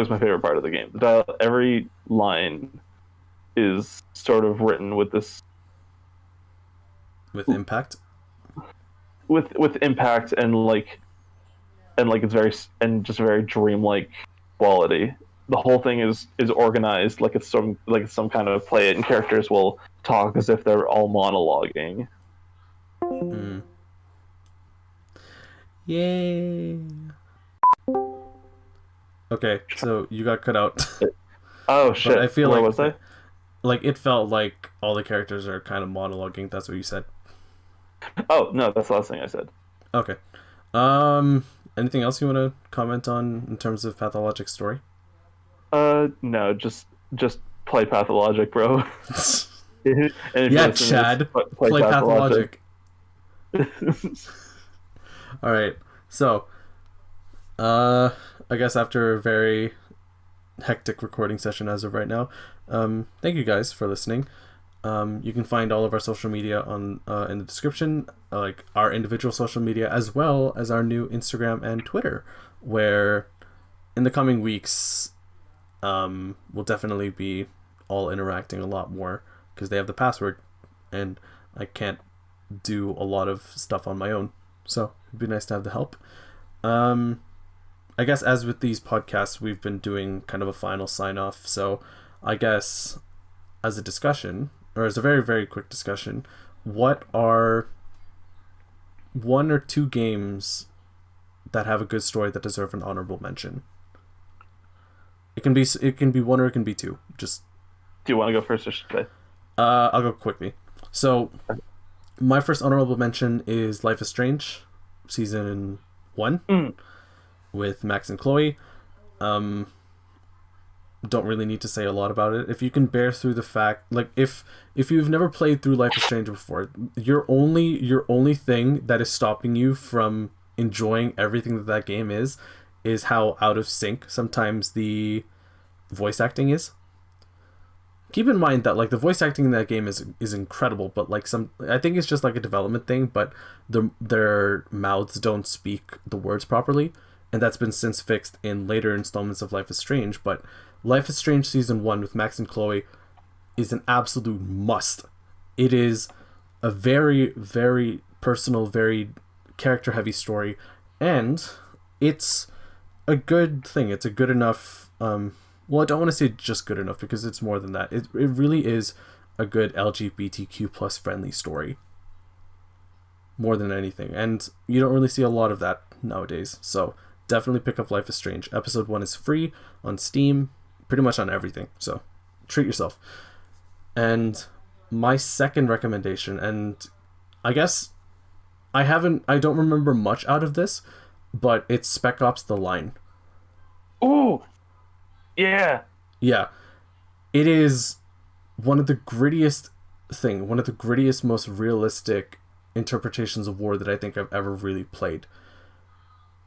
is my favorite part of the game. Every line is sort of written with this, with impact, with impact and it's very just very dreamlike quality. The whole thing is organized like it's some kind of play it, and characters will talk as if they're all monologuing. Yay. Okay, so you got cut out. Oh shit. But I feel Where like was I? Like it felt like all the characters are kind of monologuing. That's what you said. Oh no, that's the last thing I said. Okay. Anything else you want to comment on in terms of Pathologic story? No, just play Pathologic, bro. Yeah, Chad, play Pathologic. All right, so, I guess after a very hectic recording session as of right now, thank you guys for listening. You can find all of our social media in the description, like our individual social media, as well as our new Instagram and Twitter, where in the coming weeks, we'll definitely be all interacting a lot more because they have the password and I can't do a lot of stuff on my own. So it'd be nice to have the help. I guess as with these podcasts, we've been doing kind of a final sign off. So I guess as a discussion, or as a very, very quick discussion, what are 1 or 2 games that have a good story that deserve an honorable mention? It can be 1 or it can be 2. Just. Do you want to go first or should I? I'll go quickly. So, my first honorable mention is Life is Strange, season 1, with Max and Chloe. Don't really need to say a lot about it. If you can bear through the fact, like if you've never played through Life is Strange before, your only thing that is stopping you from enjoying everything that game is how out of sync sometimes the voice acting is. Keep in mind that like the voice acting in that game is incredible, but like I think it's just like a development thing, but their mouths don't speak the words properly, and that's been since fixed in later installments of Life is Strange. But Life is Strange season 1 with Max and Chloe, is an absolute must. It is a very, very personal, very character-heavy story, and it's a good thing. It's a good enough... well, I don't want to say just good enough, because it's more than that. It really is a good LGBTQ plus friendly story. More than anything. And you don't really see a lot of that nowadays. So definitely pick up Life is Strange. Episode 1 is free on Steam, pretty much on everything. So treat yourself. And my second recommendation, and I guess I don't remember much out of this, but it's Spec Ops: The Line. Ooh, yeah. Yeah. It is one of the grittiest, most realistic interpretations of war that I think I've ever really played.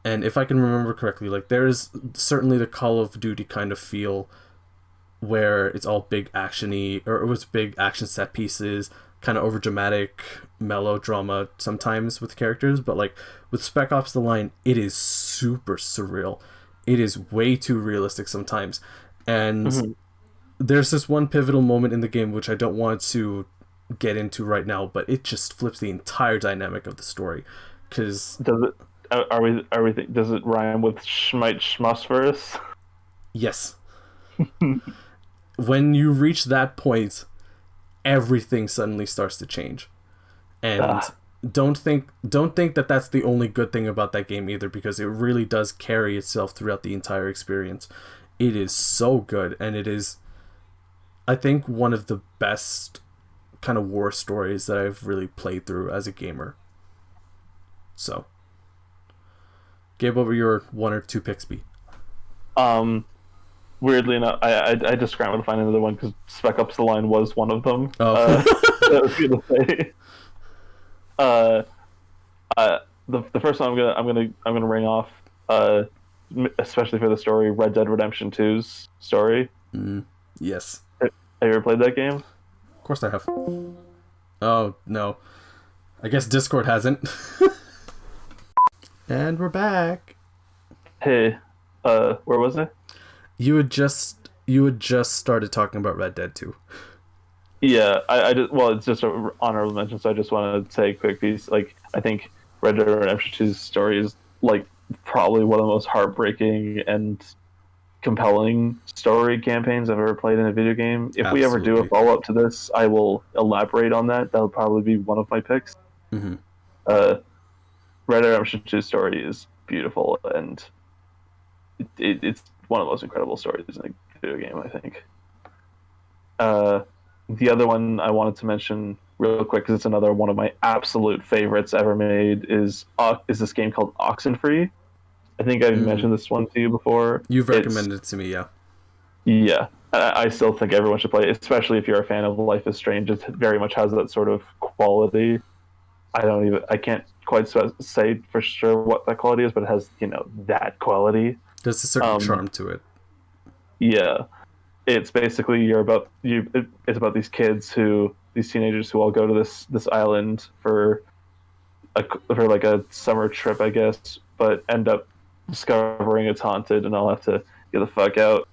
And if I can remember correctly, like, there is certainly the Call of Duty kind of feel where it's all big action-y, or it was big action set pieces, kind of overdramatic melodrama sometimes with characters, but like with Spec Ops: The Line, it is super surreal. It is way too realistic sometimes. And there's this one pivotal moment in the game which I don't want to get into right now, but it just flips the entire dynamic of the story. Because does it? Does it rhyme with Schmite Schmusverse? Yes. When you reach that point, everything suddenly starts to change, and don't think that that's the only good thing about that game either, because it really does carry itself throughout the entire experience. It is so good, and it is, I think, one of the best kind of war stories that I've really played through as a gamer. So, Gabe, what were your 1 or 2 picks be? Weirdly enough, I just scrambled to find another one because Spec Ops: The Line was one of them. Oh. I was gonna say. The first one I'm gonna ring off, especially for the story, Red Dead Redemption 2's story. Yes. Have you ever played that game? Of course I have. Oh no, I guess Discord hasn't. And we're back. Hey, where was I? You had just started talking about Red Dead 2. Yeah, I just, well, it's just an honorable mention, so I just want to say a quick piece. Like, I think Red Dead Redemption 2's story is, like, probably one of the most heartbreaking and compelling story campaigns I've ever played in a video game. If we ever do a follow-up to this, I will elaborate on that. That'll probably be one of my picks. Mm-hmm. Red Dead Redemption 2's story is beautiful, and it's one of the most incredible stories in a video game, I think. The other one I wanted to mention real quick, because it's another one of my absolute favorites ever made, is this game called Oxenfree. I think I've mentioned this one to you before. You've recommended it to me, yeah. Yeah. I still think everyone should play it, especially if you're a fan of Life is Strange. It very much has that sort of quality. I can't quite say for sure what that quality is, but it has, that quality. There's a certain charm to it. Yeah. It's basically it's about these teenagers who all go to this island for like a summer trip, I guess, but end up discovering it's haunted and I'll have to get the fuck out.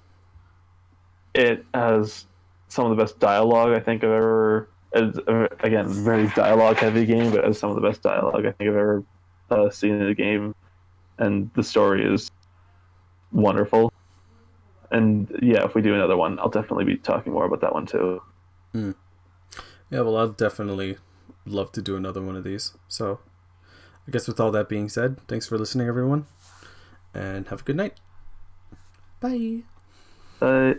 It has some of the best dialogue I think I've ever, again, very dialogue heavy game, but it has some of the best dialogue I think I've ever seen in a game, and the story is wonderful. And yeah, if we do another one, I'll definitely be talking more about that one too. Yeah, well, I'll definitely love to do another one of these. So I guess with all that being said, thanks for listening, everyone, and have a good night. Bye. Bye.